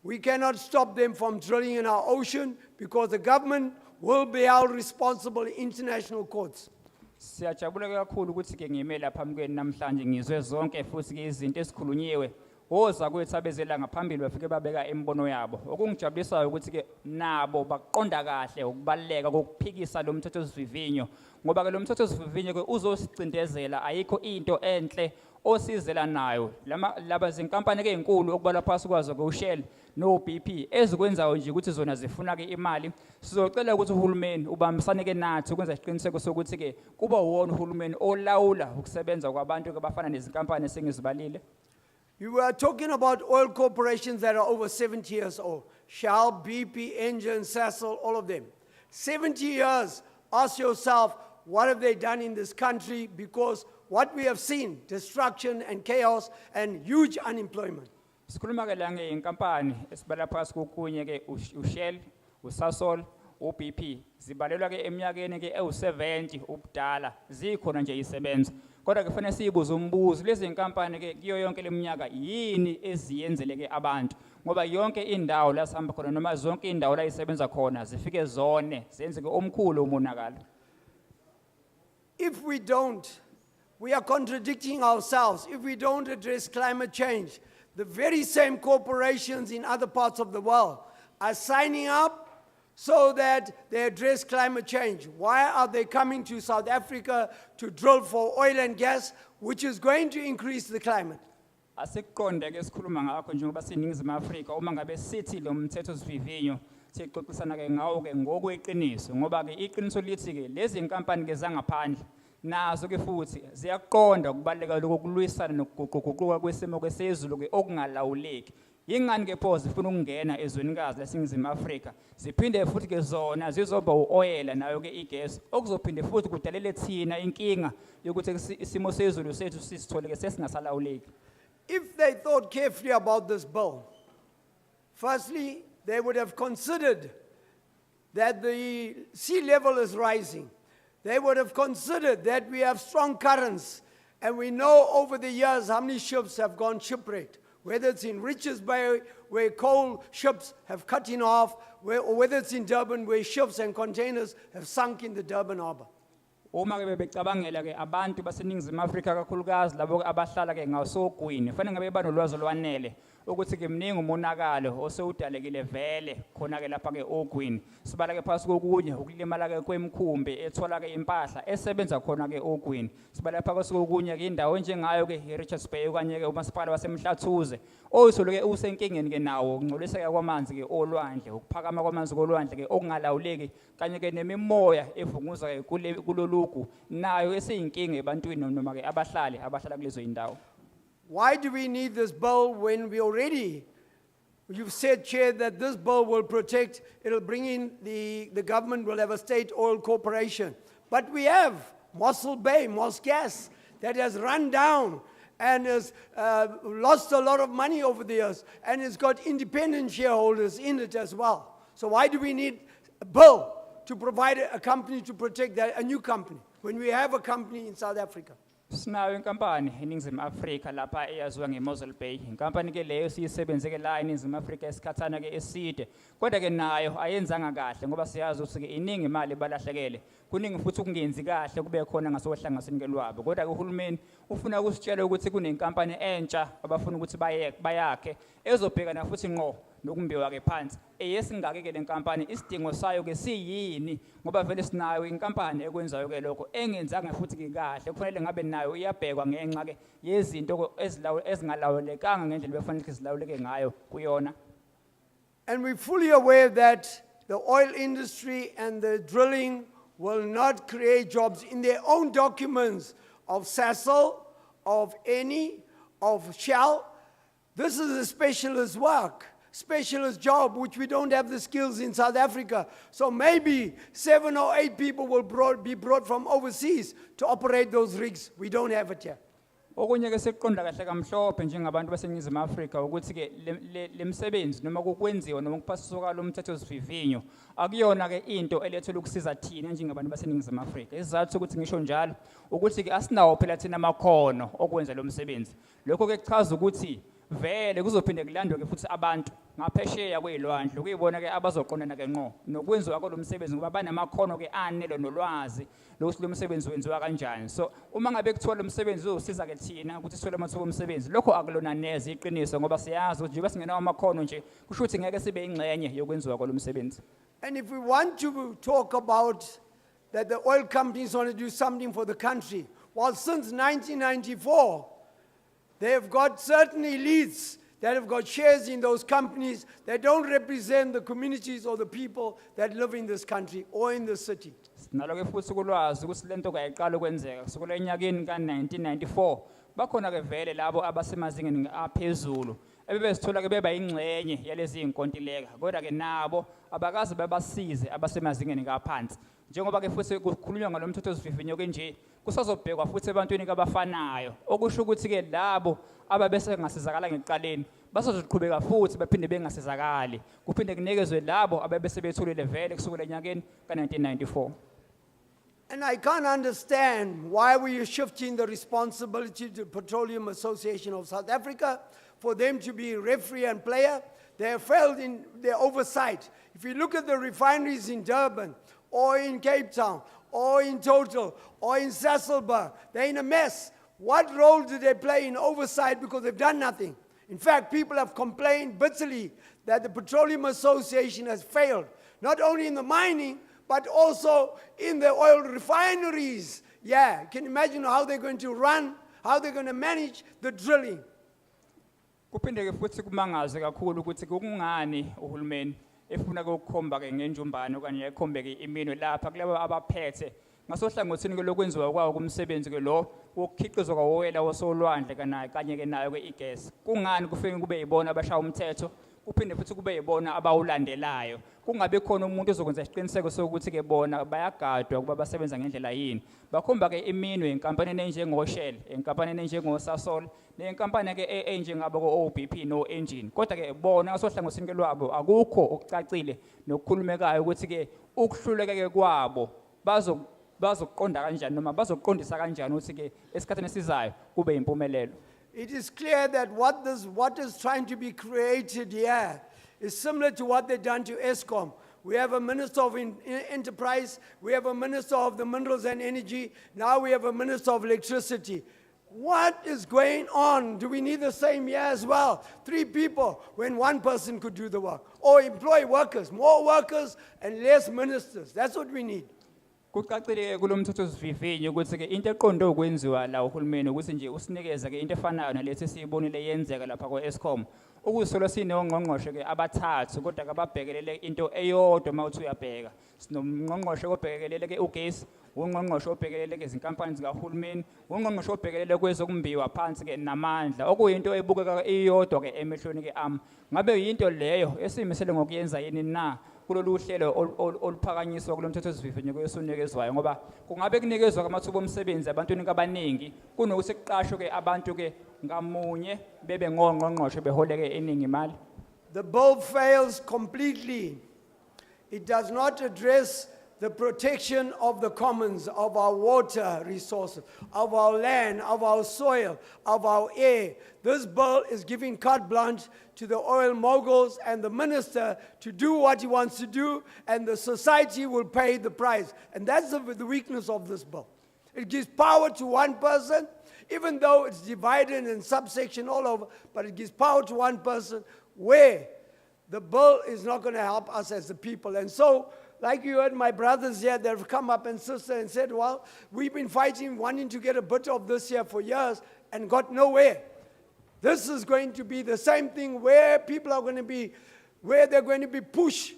we cannot stop them from drilling in our ocean, because the government will be held responsible in international courts. Siyajabula kakhulu ukuthi ke ngime lapha phambi namhlanje ngizwe zonke futhi ke izinto esikhulunyiwe oza kwethu abezela ngaphambili bafike babeka embono yabo okungijabulisayo ukuthi ke nabo baqonda kahle ukubaleka kokuphikisa lo mthethosivivinyo ngoba ke lo mthethosivivinyo ke uzosicindezela ayikho into enhle osizela nayo laba zinkampani ke ezinkulu okubalwa phasi kwazo ke uShell no BP ezikwenzayo nje ukuthi zona zifuna ke imali sizocela ukuthi uhulumeni ubambisane ke nathi ukwenza isiqiniseko sokuthi ke kuba wona uhulumeni olawula ukusebenza kwabantu ke bafana nezinkampani esengizibalile. You were talking about oil corporations that are over 70 years old. Shell, BP, Engine, Sasol, all of them. 70 years, ask yourself, what have they done in this country? Because what we have seen, destruction and chaos and huge unemployment. Sikhuluma ke la ngeinkampani esibala phasi kokunye ke uShell, uSasol, uBP zibalelwa ke eminyakeni ke ewu70 ubudala zikhona nje isebenza. Kodwa ke kufanele sibuze umbuzo lezi inkampani ke kiyo yonke leminyaka yini eziyenzele ke abantu ngoba yonke indawo la sihamba khona noma zonke indawo la isebenza khona zifike zone zenze ke omkhulu umonakalo. If we don't, we are contradicting ourselves. If we don't address climate change, the very same corporations in other parts of the world are signing up so that they address climate change. Why are they coming to South Africa to drill for oil and gas, which is going to increase the climate? Asiqonde ke sikhuluma ngakho njengoba siningizimu Afrika uma ngabe sithi lo mthethosivivinyo sixoxisana ke ngawo ke ngokweqiniso ngoba ke iqiniso lithi ke lezi inkampani ke zangaphandle nazo ke futhi ziyaqonda ukubaleka lokulwisana nokuguquguquka kwesimo kwesezulu ke okungalawuleki. Yingani ke pho zifuna ukungena ezwenikazi laseningizimu Afrika ziphinde futhi ke zona zizoba uoil nayo ke igas okuzophinde futhi kudalele thina inkinga yokuthi isimo sezulu sethu sisithole ke sesingasalawuleki. If they thought carefully about this bill, firstly, they would have considered that the sea level is rising. They would have considered that we have strong currents, and we know over the years how many ships have gone shipwrecked, whether it's in Richards Bay, where coal ships have cut in half, or whether it's in Durban, where ships and containers have sunk in the Durban harbor. Uma ke becabangela ke abantu baseningizimu Afrika kakhulukazi labo abahlala ke ngasogwini fanele ngabe banolwazi olwanele ukuthi ke mningi umonakalo osewudalekile vele khona ke lapha ke ogwini sibala ke phasi kokunye ukulimala ke kwemkhumbi ethola ke impahla esebenza khona ke ogwini sibala phakathi kokunye ke indawo njengayo ke iRichards Bay okanye ke umasipala waseMhlathuze oyisolo ke usenkingeni ke nawo ukungcoliseka kwamanzi ke olwandle ukuphakama kwamanzi kolwandle ke okungalawuleki kanye ke nemimoya evunguza ke kulolugu nayo eseyinkinga ebantwini noma ke abahlali abahlala kulezo indawo. Why do we need this bill when we already, you've said, Chair, that this bill will protect, it'll bring in the government will have a state oil corporation. But we have Mossel Bay, Moss Gas, that has run down and has lost a lot of money over the years, and it's got independent shareholders in it as well. So why do we need a bill to provide a company to protect that, a new company, when we have a company in South Africa? Sinayo inkampani eningizimu Afrika lapha eyaziwa ngeMossel Bay. Inkampani ke leyo siyisebenze ke la eningizimu Afrika esikhathana ke eside. Kodwa ke nayo ayenzanga kahle ngoba siyazi ukuthi ke iningi imali balahlekele. Kuningi futhi ukungenzi kahle kube khona ngasohlangasini ke lwabo. Kodwa ke uhulumeni ufuna ukusitshela ukuthi kunenkampani entsha abafuna ukuthi bayakhe ezobhekana futhi ngqo nokumbiwa ke phansi eyesingake ke lenkampani isidingo sayo ke siyini ngoba vele sinayo inkampani ekwenzayo ke lokho engenzanga futhi ke kahle kufanele ngabe nayo iyabhekwa ngenxa ke yezinto ezingalawulekanga ngendlela befanele zilawuleke ngayo kuyona. And we're fully aware that the oil industry and the drilling will not create jobs in their own documents of Sasol, of Eni, of Shell. This is a specialist work, specialist job, which we don't have the skills in South Africa. So maybe 7 or 8 people will be brought from overseas to operate those rigs. We don't have it here. Okunye ke sekuqonda kahle kamhlophe njengabantu baseNingizimu Afrika ukuthi ke lemsebenzi noma kokwenziwa noma kuphasiswa lo mthethosivivinyo akuyona ke into elethela ukusiza thina njengabantu baseNingizimu Afrika. Isizathu ukuthi ngisho njalo ukuthi ke asinawo phela thina amakhono okwenza lo msebenzi. Lokho ke kuchaza ukuthi vele kuzophinde kulandwe ke futhi abantu ngaphesheya kwezilwandle kuyibona ke abazoqondana ke ngqo nokwenziwa kwalo msebenzi ngoba banamakhono ke anele nolwazi lokuthi lo msebenzi wenziwa kanjani. So uma ngabe kuthiwa lo msebenzi uzosiza ke thina ukuthi sithole amathuba omsebenzi lokho akulona neze iqiniso ngoba siyazi ukuthi njengoba singenawo amakhono nje kusho ukuthi ngeke sibe ingxenye yokwenziwa kwalo msebenzi. And if we want to talk about that the oil companies want to do something for the country, well, since 1994, they have got certain elites that have got shares in those companies that don't represent the communities or the people that live in this country or in the city. Nalo ke futhi kulwazi ukuthi lento kayiqala ukwenzeka kusukela enyakeni ka1994 bakhona ke vele labo abasemazingeni aphezulu ebebesithola ke beba ingxenye yalezi inkontileka kodwa ke nabo abakazi babasize abasemazingeni kaphansi njengoba ke futhi kukhulunywa ngalo mthethosivivinyo ke nje kusazobhekwa futhi ebantwini kabafanayo okusho ukuthi ke labo ababese ngasizakala ngeqaleni basazoqhubeka futhi baphinde bengasizakali kuphinde kunikezwe labo ababese betholile vele kusukela enyakeni ka1994. And I can't understand why we are shifting the responsibility to the Petroleum Association of South Africa for them to be referee and player. They have failed in their oversight. If you look at the refineries in Durban or in Cape Town or in Total or in Sasolburg, they're in a mess. What role do they play in oversight because they've done nothing? In fact, people have complained bitterly that the Petroleum Association has failed, not only in the mining, but also in the oil refineries. Yeah, can you imagine how they're going to run, how they're going to manage the drilling? Kuphinde ke futhi kumangaze kakhulu ukuthi kungani uhulumeni efuna ukukhomba ke ngenjumbane okanye ekhombe ke iminwe lapha kulabo abaphethe ngasohlangothini ke lokwenziwa kwawo kumsebenzi ke lo wokukhiqizwa kwawoyela wasolwandle kanye ke nayo ke igas. Kungani kufike kube yibona abashaya umthetho kuphinde futhi kube yibona abawulandelayo kungabe khona umuntu ozokwenza isiqiniseko sokuthi ke bona bayagadwa kuba basebenza ngendlela yini bakhomba ke iminwe inkampani enjengo Shell inkampani enjengo Sasol nenkampani ke enjengabo ko OBP no Engine kodwa ke bona ngasohlangothini ke lwabo akukho okucacile nokukhulumekayo ukuthi ke ukuhluleka ke kwabo bazoqonda kanjani noma bazoqondisa kanjani ukuthi ke esikhatheni esizayo kube impumelelo. It is clear that what is trying to be created here is similar to what they've done to ESCOM. We have a Minister of Enterprise, we have a Minister of the Minerals and Energy, now we have a Minister of Electricity. What is going on? Do we need the same here as well? 3 people when 1 person could do the work. Or employ workers, more workers and less ministers. That's what we need. Kucacile kulomthethosivivinyo ukuthi ke into eqonde ukwenziwa la uhulumeni ukuthi nje usinikeza ke into efanayo nalethi siyibonile yenzeka lapha kwa-Eskom ukusola sinongqongqoshe ke abathathu kodwa ke ababhekelele into eyodwa mawuthi uyabheka sinomngqongqoshe obhekelele ke ugesi ungqongqoshe obhekelele ke izinkampani zikahulumeni ungqongqoshe obhekelele kwezokumbiwa phansi ke namandla okuyinto ebukeka iyodwa ke emehlweni ke ngabe yinto leyo esimisele ngokuyenza yini na kulolu hlelo oluphakanyiswa kulomthethosivivinyo kwesunikezwayo ngoba kungabe kunikezwa amathuba omsebenzi abantwini abaningi kunokuthi kuqashwe ke abantu ke ngamunye bebe ngqongqoshe beholeke eningi imali. The bill fails completely. It does not address the protection of the commons, of our water resources, of our land, of our soil, of our air. This bill is giving carte blanche to the oil moguls and the minister to do what he wants to do, and the society will pay the price. And that's the weakness of this bill. It gives power to 1 person, even though it's divided in subsection all over, but it gives power to 1 person where the bill is not going to help us as the people. And so, like you heard my brothers here, they've come up and sister and said, well, we've been fighting, wanting to get a bit of this here for years and got nowhere. This is going to be the same thing where people are going to be, where they're going to be pushed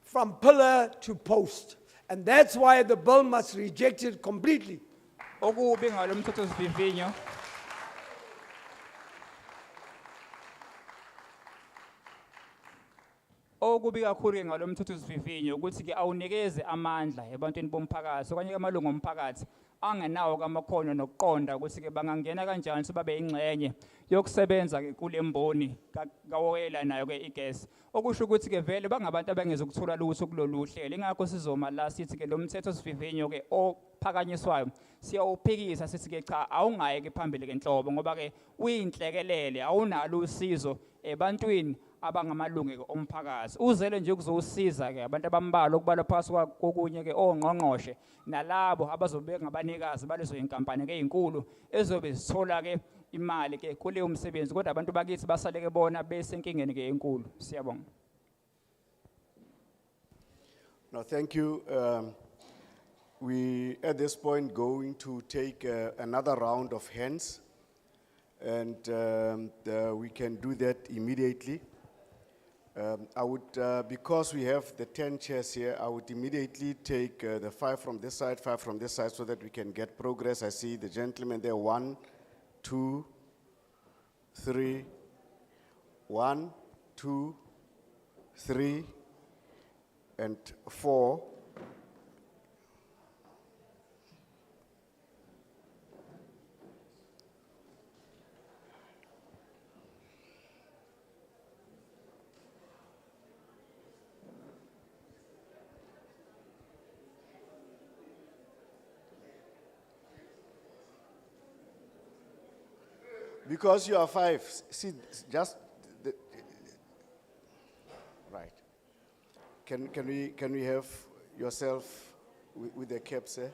from pillar to post. And that's why the bill must reject it completely. Okubi ngalo mthethosivivinyo okubi kakhulu ngalo mthethosivivinyo ukuthi ke awunikeze amandla ebantwini bomphakathi okanye amalungu omphakathi angenawo kamakhono nokuqonda ukuthi ke bangangena kanjani sibabe ingxenye yokusebenza ke kulemboni kawoyela nayo ke igas okusho ukuthi ke vele bangabantu abangeze ukuthola lutho kuloluhlelo ingakho sizoma la sithi ke lo mthethosivivinyo ke ophakanyiswayo siyawuphikisa sithi ke cha awungaye ke phambili ke enhlobo ngoba ke uyinhlekelele awunalo usizo ebantwini abangamalungu omphakathi uzele nje ukuzosiza ke abantu abambalwa okubala phakathi kokunye ke ongqongqoshe nalabo abazobe ngabanikazi balezo inkampani ke ezinkulu ezobe zithola ke imali ke kule umsebenzi kodwa abantu bakithi basale ke bona besenkingeni ke enkulu siyabonga. No, thank you. We at this point going to take another round of hands, and we can do that immediately. I would, because we have the 10 chairs here, I would immediately take the 5 from this side, 5 from this side, so that we can get progress. I see the gentleman there, 1, 2, 3, 1, 2, 3, and 4. Because you are 5, see, just the, right. Can we have yourself with the caps there,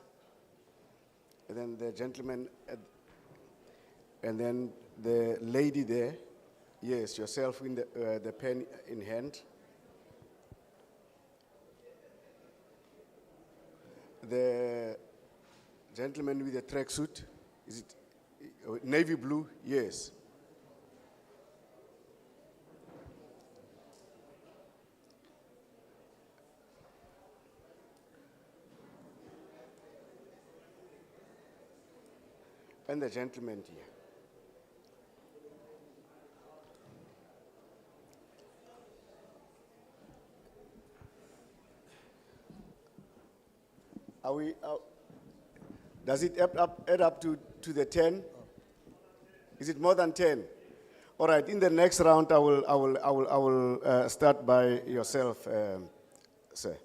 and then the gentleman, and then the lady there, yes, yourself in the pen in hand. The gentleman with the tracksuit, is it? Navy blue, yes. And the gentleman here. Are we? Does it add up to the 10? Is it more than 10? All right. In the next round, I will start by yourself, sir.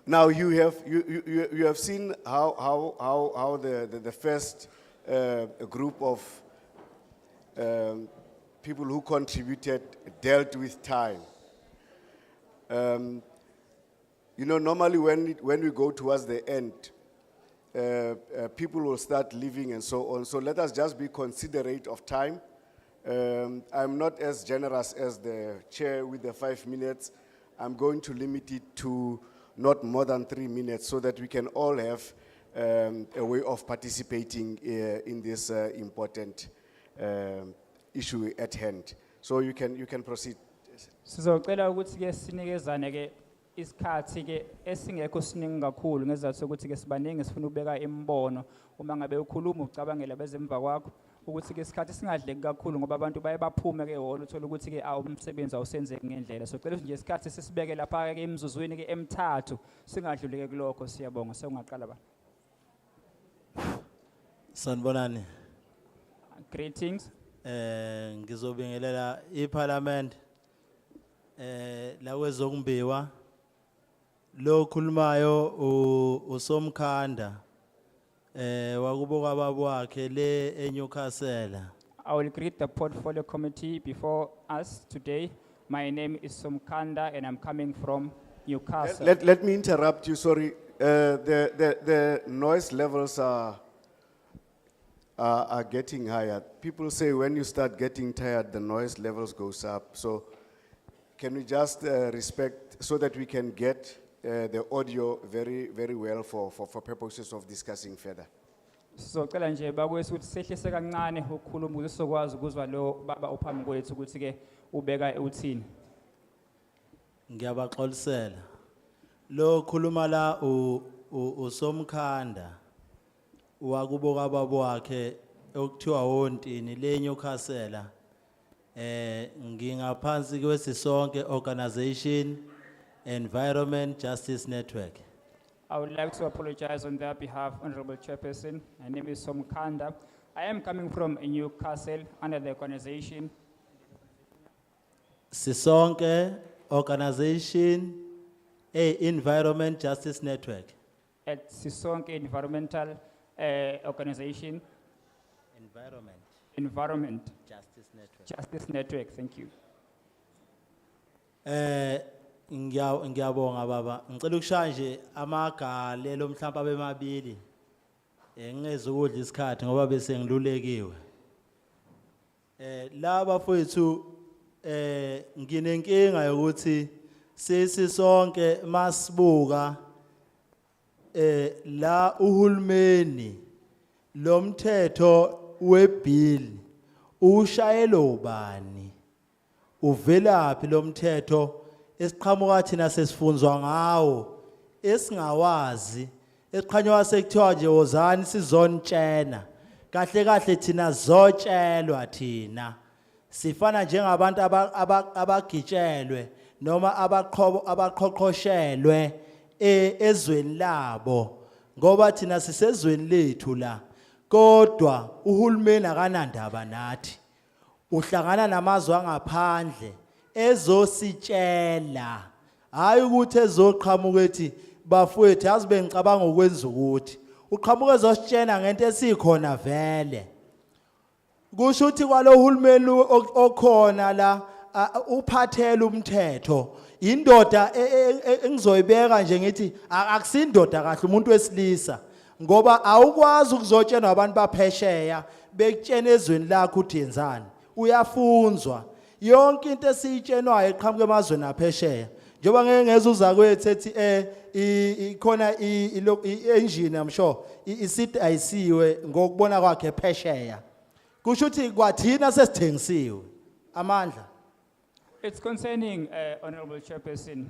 Now you have seen how the first group of people who contributed dealt with time. You know, normally when we go towards the end, people will start leaving and so on. So let us just be considerate of time. I'm not as generous as the chair with the 5 minutes. I'm going to limit it to not more than 3 minutes so that we can all have a way of participating in this important issue at hand. So you can proceed. Sizocela ukuthi ke sinikezane ke isikhathi ke esingekho siningi kakhulu ngezathu sokuthi ke sibaningi sifuna ukubeka imbono uma ngabe ukhuluma ucabangela bezemva kwakho ukuthi ke isikhathi singadleki kakhulu ngoba abantu baye baphume ke holo uthola ukuthi ke umsebenzi awusenzeki ngendlela so cela nje isikhathi sisibeke lapha ke emzuzwini ke emithathu singadluleke kulokho siyabonga sewungaqala ba Sanibonani. Greetings. Ngizobingelela iParliament la wezongumbiwa lo khulumayo usomkhanda wakubo kwababo wakhe le eNewcastle. I will greet the portfolio committee before us today. My name is Somkanda and I'm coming from Newcastle. Let me interrupt you, sorry. The noise levels are are getting higher. People say when you start getting tired, the noise levels goes up. So can we just respect so that we can get the audio very, very well for purposes of discussing further? Sizocela nje bakwethu ukuthi sehlise kancane ukukhuluma ukuze sizokwazi ukuzwa lo baba ophambi kwethu ukuthi ke ubeka uthini. Ngiyabaxolisela. Lo khuluma la usomkhanda wakubo kababo wakhe okuthiwa wontini lenye ukhasela ngingaphansi kwesisonke organization Environment Justice Network. I would like to apologize on their behalf, Honorable Chairperson. My name is Somkanda. I am coming from Newcastle under the organization Sisonke Organization Environment Justice Network. at Sisonke Environmental Organization. Environment Justice Network. Justice Network, thank you. Ngiyabonga baba. Ngicela ukushaya nje amagalelo mhlawumbe abemabili. Ngingeze ukudla isikhathi ngoba bese ngilulekiwe. Laba mfowethu nginenkinga yokuthi sisonke masibuka la uhulumeni lomthetho webill ushayelo ubani uvelaphi lomthetho esiqhamuka thina sesifunzwa ngawo esingawazi esiqhanywa sekuthiwa nje wozani sizontshena kahle kahle thina zotshelwa thina sifana njengabantu abagitshelwe noma abaqhoqhoshelwe ezweni labo ngoba thina sisezweni lethu la kodwa uhulumeni akanandaba nathi uhlangana namazwe angaphandle ezositshela hayi ukuthi ezoqhamuka ethi bafowethu yazi bengicabanga ukwenza ukuthi uqhamuka ezositshela ngento esikhona vele kusho ukuthi kwalohulumeni okhona la uphathela umthetho indoda engizoyibeka nje ngithi akusindoda kahle umuntu wesilisa ngoba awukwazi ukuzotshelwa abantu baphesheya bekutshena ezweni lakho uthi yenzani uyafunzwa yonke into esiyitshenwayo eqhamuka emazweni aphesheya njengoba ngeke ngeze uza kwethu ethi ikhona i-engine I'm sure isithi ayisiwe ngokubona kwakhe phesheya kusho ukuthi kwathina sesithengisiwe amandla. It's concerning, Honorable Chairperson,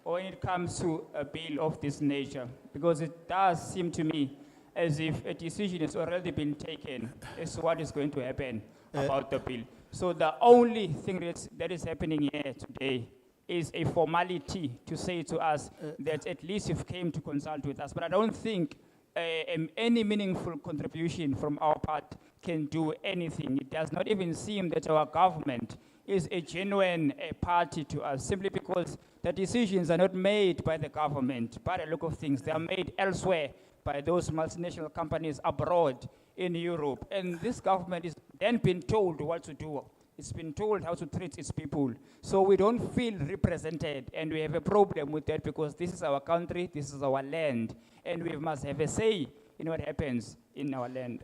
when it comes to a bill of this nature, because it does seem to me as if a decision has already been taken as to what is going to happen about the bill. So the only thing that is happening here today is a formality to say to us that at least you've came to consult with us. But I don't think any meaningful contribution from our part can do anything. It does not even seem that our government is a genuine party to us, simply because the decisions are not made by the government, by the look of things. They are made elsewhere by those multinational companies abroad in Europe. And this government is then been told what to do. It's been told how to treat its people. So we don't feel represented, and we have a problem with that because this is our country, this is our land, and we must have a say in what happens in our land.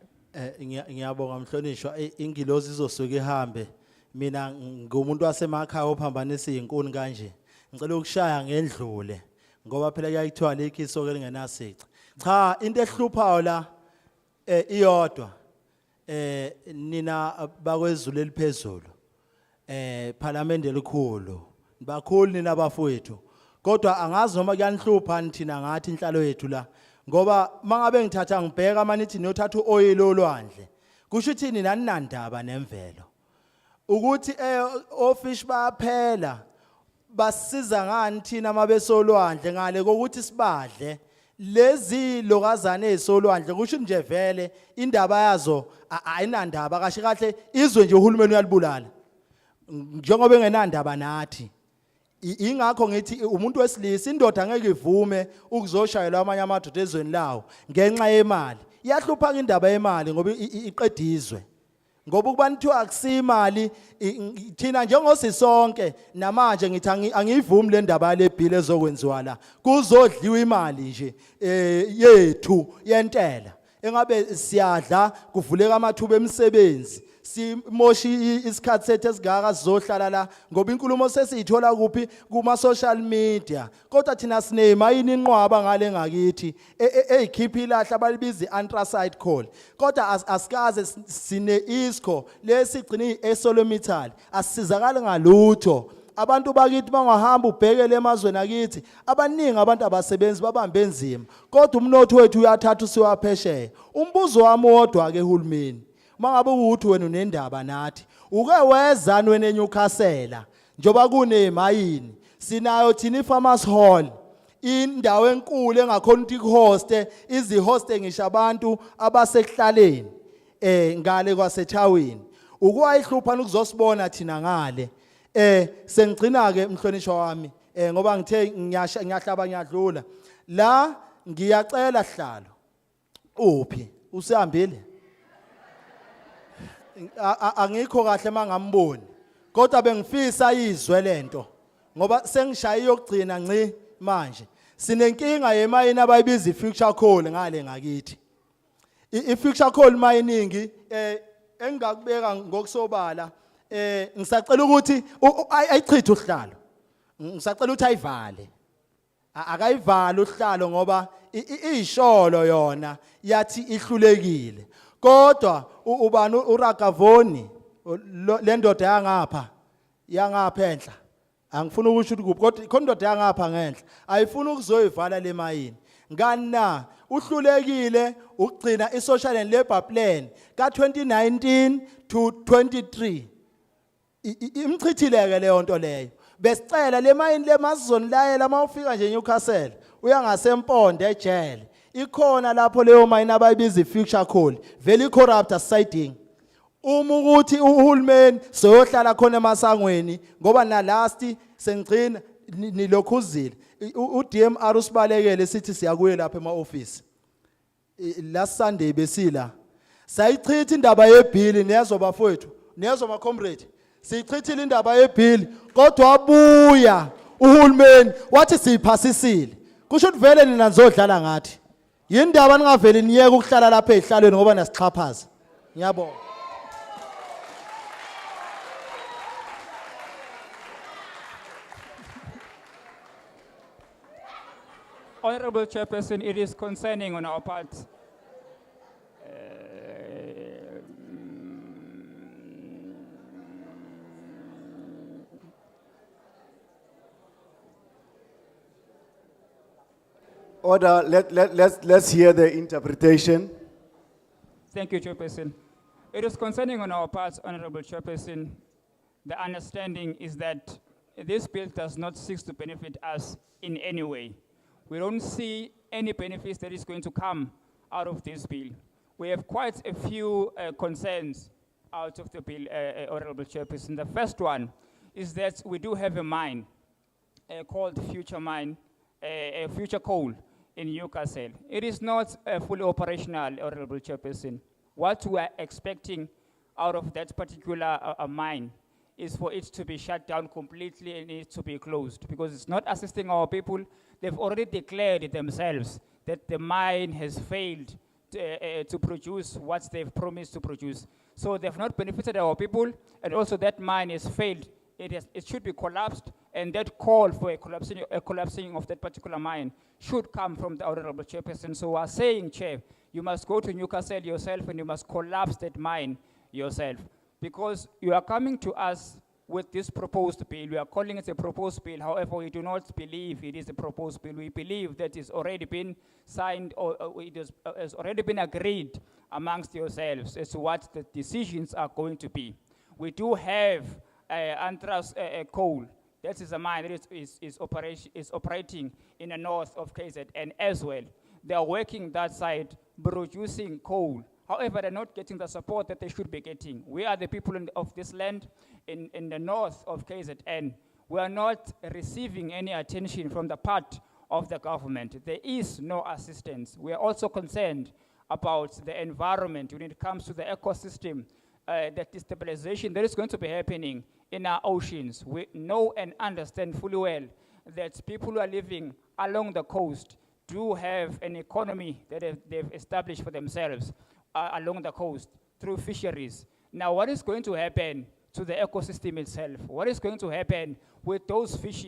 Ngiyabonga mhlonishwa ingilozi izosuka ihambe mina ngumuntu wasemakhaya ophambanisa izinkuni kanje ngicela ukushaya ngendlule ngoba phela kuyayithiwa lekhiso ke lingenasici cha into ehluphayo la iyodwa nina bakwezulu eliphezulu parliament elikhulu bakhulu nina bafowethu kodwa angazi noma kuyanhlupha nithina ngathi inhlalo yethu la ngoba mangabe ngithatha ngibheka manithi niyothatha uoil olwandle kusho ukuthi nina ninandaba nemvelo ukuthi ofish bayaphela basiza ngani thina mabesolwandle ngale kokuthi sibadle lezi lokazana esolwandle kusho nje vele indaba yazo ayinandaba kahle kahle izwe nje uhulumeni uyalibulala njengoba engenandaba nathi ingakho ngithi umuntu wesilisa indoda ngeke ivume ukuzoshayela amanye amadoda ezweni lawo ngenxa yemali iyahlupha indaba yemali ngoba iqedizwe ngoba kubanithiwa akusimali thina njengosisonke namanje ngithi angivumi le ndaba le bill ezokwenziwa la kuzodliwa imali nje yethu yentela engabe siyadla kuvuleka amathuba emisebenzi simoshi isikhathi sethu esingaka sizohlala la ngoba inkulumo sesiyithola kuphi kuma social media kodwa thina sinemayini inqwaba ngale ngakithi eyikhipha ilahla balibiza anthracite coal kodwa asikaze sine isco lesigcina esolometal asizakala ngalutho abantu bakithi bangahamba ubhekele emazweni akithi abaningi abantu abasebenzi babambe enzima kodwa umnotho wethu uyathatha usiwaphesheya umbuzo wami wodwa ke hulumeni mangabe ukuthi wena unendaba nathi uke wezani wena eNewcastle njoba kunemayini sinayo thina ifarmers hall indawo enkulu engakhona ukuthi hoste izihoste ngisho abantu abasekuhlaleni ngale kwaseThawini ukwayihlupha ukuzosibona thina ngale sengigcina ke mhlonishwa wami ngoba ngithe ngiyahlaba ngiyadlula la ngiyacela sihlalo uphi usihambile angikho kahle mangamboni kodwa bengifisa izwe lento ngoba sengishaya yokugcina ngci manje sinenkinga yemayini abayibiza ifuture coal ngale ngakithi ifuture coal mining engakubeka ngokusobala ngisacela ukuthi ayichithe uhlalo ngisacela ukuthi ayivale akayivale uhlalo ngoba isholo yona yathi ihlulekile kodwa ubani uRagavoni le ndoda yangapha enhla angifuna ukusho ukuthi kuphi kodwa ikhona indoda yangapha ngenhla ayifuna ukuzoyivala le mayini ngani na uhlulekile ukugcina i-social and labor plan ka-2019 to 23 imchithileke leyo nto leyo besicela le mayini le masizonilayela mawufika nje eNewcastle uya ngasempondo ejele ikhona lapho leyo mayini abayibiza ifuture coal very corrupt asiding uma ukuthi uhulumeni soyohlala khona emasangweni ngoba na last sengigcina nilokhuzile uDMR usibalekele sithi siyakuye lapha ema-office last Sunday besila sayichitha indaba yebill nezo bafowethu nezo ma comrade siyichithile indaba yebill kodwa wabuya uhulumeni wathi siyiphasisile kusho ukuthi vele nina nizodlala ngathi yindaba ningaveli niyeke ukuhlala lapha ezihlalweni ngoba nasixhaphaza ngiyabonga Honorable Chairperson, it is concerning on our part. Order, let's hear the interpretation. Thank you, Chairperson. It is concerning on our part, Honorable Chairperson. The understanding is that this bill does not seek to benefit us in any way. We don't see any benefits that is going to come out of this bill. We have quite a few concerns out of the bill, Honorable Chairperson. The first one is that we do have a mine called Future Coal in Newcastle. It is not fully operational, Honorable Chairperson. What we are expecting out of that particular mine is for it to be shut down completely and it to be closed because it's not assisting our people. They've already declared it themselves that the mine has failed to produce what they've promised to produce. So they've not benefited our people, and also that mine has failed. It should be collapsed, and that call for a collapsing of that particular mine should come from the Honorable Chairperson. So we're saying, Chair, you must go to Newcastle yourself and you must collapse that mine yourself. Because you are coming to us with this proposed bill. We are calling it a proposed bill. However, we do not believe it is a proposed bill. We believe that it's already been signed or it has already been agreed amongst yourselves as to what the decisions are going to be. We do have anthracite coal. That is a mine that is operating in the north of KZN as well. They are working that side, producing coal. However, they're not getting the support that they should be getting. We are the people of this land in the north of KZN. We are not receiving any attention from the part of the government. There is no assistance. We are also concerned about the environment when it comes to the ecosystem, the destabilization that is going to be happening in our oceans. We know and understand fully well that people who are living along the coast, do have an economy that they've established for themselves along the coast through fisheries. Now, what is going to happen to the ecosystem itself? What is going to happen with those fish